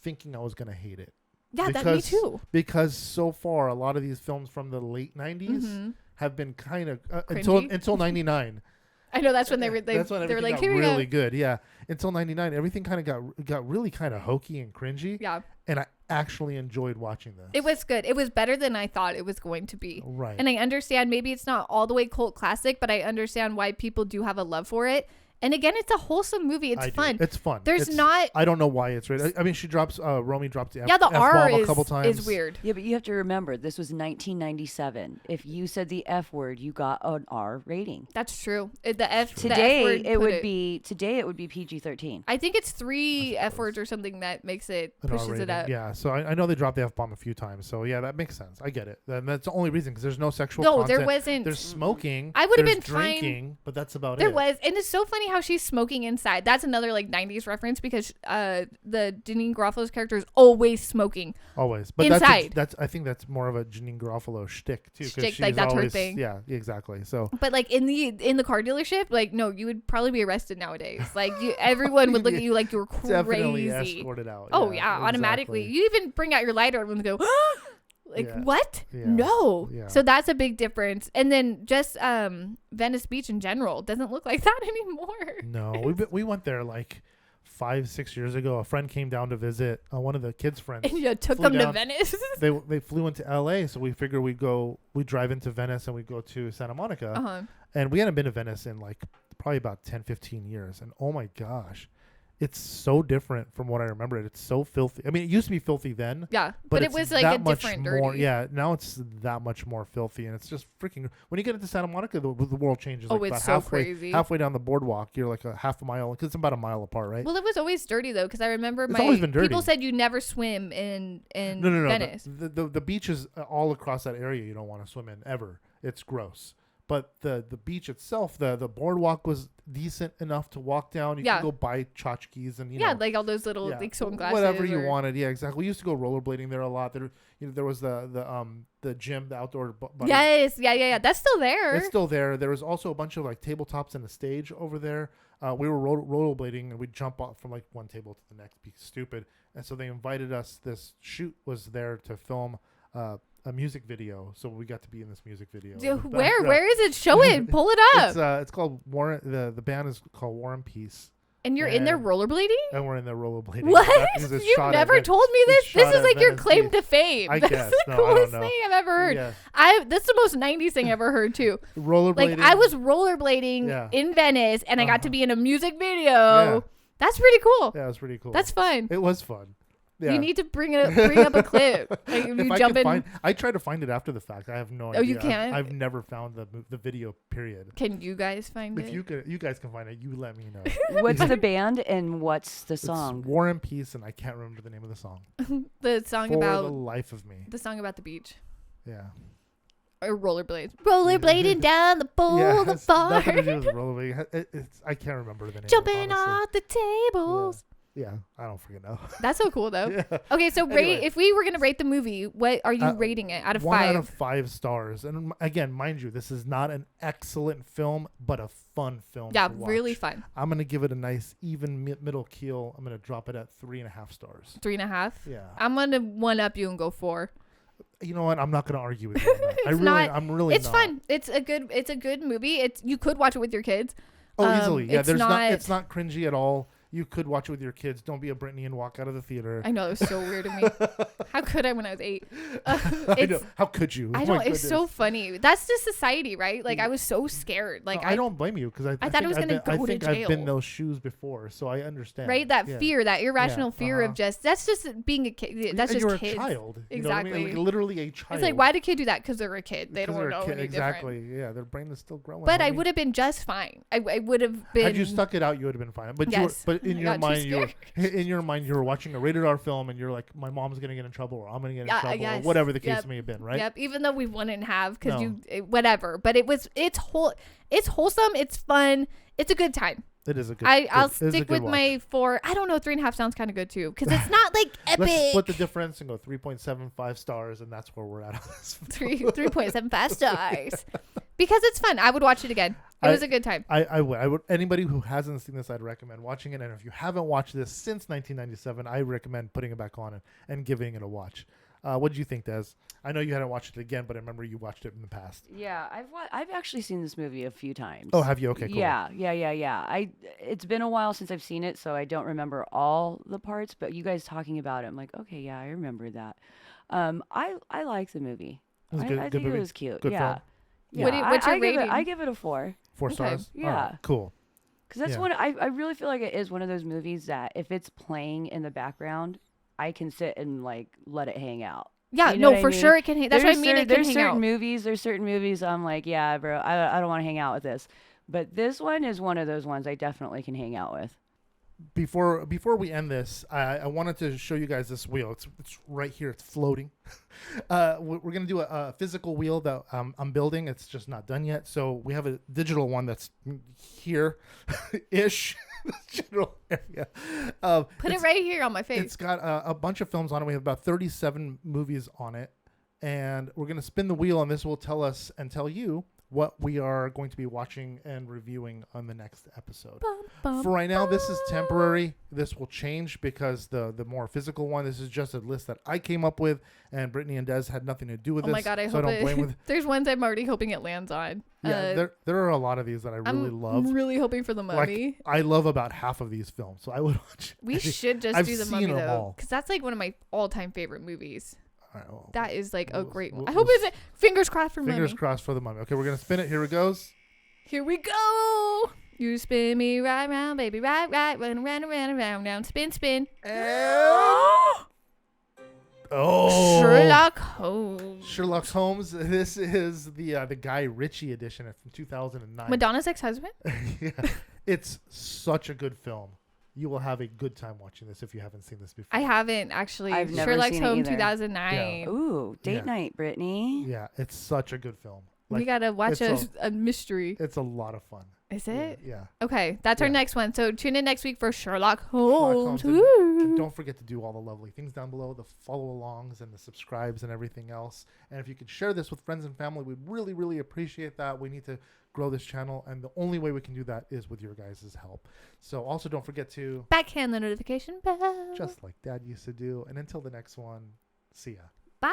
thinking I was gonna hate it. Yeah, that me too. Because so far, a lot of these films from the late '90s Mm-hmm. have been kind of Cringy? until '99. I know that's when they were That's when they were everything like, got here we really go. good. Yeah, until '99, everything kind of got really kind of hokey and cringy. Yeah, And I actually enjoyed watching this. it was good. It was better than I thought it was going to be. Right. And I understand maybe it's not all the way cult classic, but I understand why people do have a love for it. And again, it's a wholesome movie. It's fun. It's fun. There's not. I don't know why it's rated. I mean, she drops. Romy drops the Yeah, the R F-bomb a couple times. is weird. Yeah, but you have to remember, this was 1997. If you said the F word, you got an R rating. That's true. The F Today the F word it put would be PG-13. I think it's 3 F words or something that makes it An R pushes it rating. up. Yeah, so I know they dropped the F-bomb a few times. So yeah, that makes sense. I get it. And that's the only reason because there's no sexual No, content. there wasn't. There's smoking. I would have there's been fine. drinking, but that's about There it. was, and it's so funny how she's smoking inside. That's another like 90s reference because the Janine Garofalo's character is always smoking. Always. But Inside. that's I think that's more of a Janine Garofalo shtick too. 'Cause Shtick, she's like, that's her always, thing. Yeah, exactly. So But like in the car dealership, like no, you would probably be arrested nowadays. Like everyone would look at you like you were definitely crazy. escorted out. Oh yeah, automatically. exactly. You even bring out your lighter and go, like Yeah. what? Yeah. No. Yeah. So that's a big difference. And then just Venice Beach in general doesn't look like that anymore. No, we went there like 5-6 years ago. A friend came down to visit. One of the kids' friends. And you took Flew them to down. Venice. They flew into LA, so we figured we'd drive into Venice and we'd go to Santa Monica. Uh-huh. And we hadn't been to Venice in like probably about 10-15 years. And oh my gosh, it's so different from what I remember. It's so filthy. I mean, it used to be filthy then. Yeah, but it it's was like that a much different more, dirty. Yeah, now it's that much more filthy, and it's just freaking. When you get into Santa Monica, the world changes. Oh, like it's about so crazy. Halfway down the boardwalk, you're like a half a mile, because it's about a mile apart, right? Well, it was always dirty though, because I remember It's always been dirty. people said you never swim in No. Venice. The beaches all across that area you don't want to swim in ever. It's gross. But the beach itself, the boardwalk was decent enough to walk down. You Yeah. can go buy tchotchkes and like all those little like sunglasses. whatever you wanted. Yeah, exactly. We used to go rollerblading there a lot. There, there was the gym, the outdoor. Yes, yeah. That's still there. It's still there. There was also a bunch of like tabletops and a stage over there. We were rollerblading and we'd jump off from like one table to the next. Be stupid. And so they invited us. This shoot was there to film a music video, so we got to be in this music video. Where is it? Show it. Pull it up. It's called War. The band is called War and Peace. And you're in there rollerblading? And we're in there rollerblading. What? You've never told me this? This is like your claim to fame. I That's guess. the coolest thing I've ever heard. Yeah. That's the most 90s thing I've ever heard too. Rollerblading. Like I was rollerblading in Venice and I got to be in a music video. Yeah. That's pretty cool. Yeah, it was pretty cool. That's fun. It was fun. Yeah. You need to bring up a clip. Like if you jump in. I tried to find it after the fact. I have no idea. Oh, you can't? I've never found the video. Period. Can you guys find it? If you guys can find it, you let me know. What's the band and what's the song? It's War and Peace, and I can't remember the name of the song. The song For about the life of me. the song about the beach. Yeah. Or rollerblades. Rollerblading down the boulevard. Nothing to do with rollerblading. I can't remember the name. Jumping honestly. off the tables. Yeah, I don't freaking know. That's so cool though. Yeah. Okay, so Anyway. if we were gonna rate the movie, what are you rating it out of 1 5? out of 5 stars. And again, mind you, this is not an excellent film, but a fun film. Yeah, to watch. really fun. I'm gonna give it a nice even middle keel. I'm gonna drop it at 3.5 stars. 3.5. Yeah. I'm gonna one up you and go 4. You know what? I'm not gonna argue with you on that. I'm really. It's not. fun. It's a good movie. You could watch it with your kids. Oh, easily. Yeah, it's not cringy at all. You could watch it with your kids. Don't be a Brittney and walk out of the theater. I know, it was so weird to me. How could I when I was 8? I know. How could you? I know, it's so funny. That's just society, right? Like, I was so scared. Like, I don't blame you because I thought it was going to go to jail. I've been in those shoes before, so I understand. Right? That fear, that irrational fear of that's just being a kid. That's just you're kids. a child. Exactly. You know what I mean? Like, literally a child. It's like, why do kids do that? Because they're a kid. They don't know any exactly. different. Yeah, their brain is still growing. But I would have been just fine. I would have been. Had you stuck it out, you would have been fine. But in your mind, you were watching a rated R film, and you're like, my mom's gonna get in trouble, or I'm gonna get in trouble, or whatever the case may have been, right? Yep. Even though we wouldn't have, because whatever. But it's wholesome. It's fun. It's a good time. It is a good. I'll stick with my 4. I don't know. 3.5 sounds kind of good too, because it's not like epic. Let's split the difference and go 3.75 stars, and that's where we're at on this. 3.75 stars, because it's fun. I would watch it again. It was a good time. I would. Anybody who hasn't seen this, I'd recommend watching it. And if you haven't watched this since 1997, I recommend putting it back on and giving it a watch. What did you think, Des? I know you hadn't watched it again, but I remember you watched it in the past. Yeah, I've actually seen this movie a few times. Oh, have you? Okay, cool. Yeah. It's been a while since I've seen it, so I don't remember all the parts. But you guys talking about it, I'm like, okay, yeah, I remember that. I like the movie. It was good, I good think movie? it was cute. Good Yeah. film? Yeah. What's your rating? I give it a 4. 4 stars. Yeah. All right, cool. Because that's one. I really feel like it is one of those movies that if it's playing in the background, I can sit and like let it hang out. Yeah, you know no, for sure it can hang. That's what I mean. It can hang out. There's certain movies I'm like, yeah, bro, I don't want to hang out with this. But this one is one of those ones I definitely can hang out with. Before we end this, I wanted to show you guys this wheel. It's right here. It's floating. We're gonna do a physical wheel that I'm building. It's just not done yet. So we have a digital one that's here, ish. General area. Put it right here on my face. It's got a bunch of films on it. We have about 37 movies on it, and we're gonna spin the wheel, and this will tell us and tell you what we are going to be watching and reviewing on the next episode. For right now, this is temporary. This will change because the more physical one, this is just a list that I came up with, and Brittany and Des had nothing to do with this. Oh my God, I so hope I don't blame with. There's ones I'm already hoping it lands on. Yeah, there are a lot of these that I really love. I'm really hoping for the Mummy. Like, I love about half of these films, so I would watch. We should just I've do the seen Mummy them though, all. because that's like one of my all-time favorite movies. All right, well, That is like a great one. I we'll hope it's fingers crossed for Mummy. Fingers crossed for the Mummy. Okay, we're gonna spin it. Here it goes. Here we go. You spin me right round, baby, right, run, round, spin, spin. Oh, Sherlock Holmes. Sherlock Holmes. This is the Guy Ritchie edition from 2009. Madonna's ex-husband. Yeah, it's such a good film. You will have a good time watching this if you haven't seen this before. I haven't actually. I've never Sherlock seen it Holmes either. 2009. Yeah. Ooh, date Yeah. night, Brittany. Yeah, it's such a good film. We gotta watch it's a mystery. It's a lot of fun. Is it? Yeah. Okay, that's our Yeah. next one. So tune in next week for Sherlock Sherlock Holmes. Holmes. And Woo. don't forget to do all the lovely things down below, the follow-alongs and the subscribes and everything else. And if you could share this with friends and family, we'd really, really appreciate that. We need to grow this channel, and the only way we can do that is with your guys' help. So also don't forget to Backhand the notification bell. just like Dad used to do. And until the next one, see ya. Bye.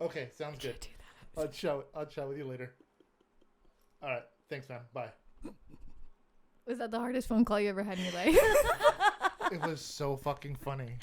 Okay, sounds good. I'll chat with you later. All right, thanks, man. Bye. Was that the hardest phone call you ever had in your life? It was so fucking funny.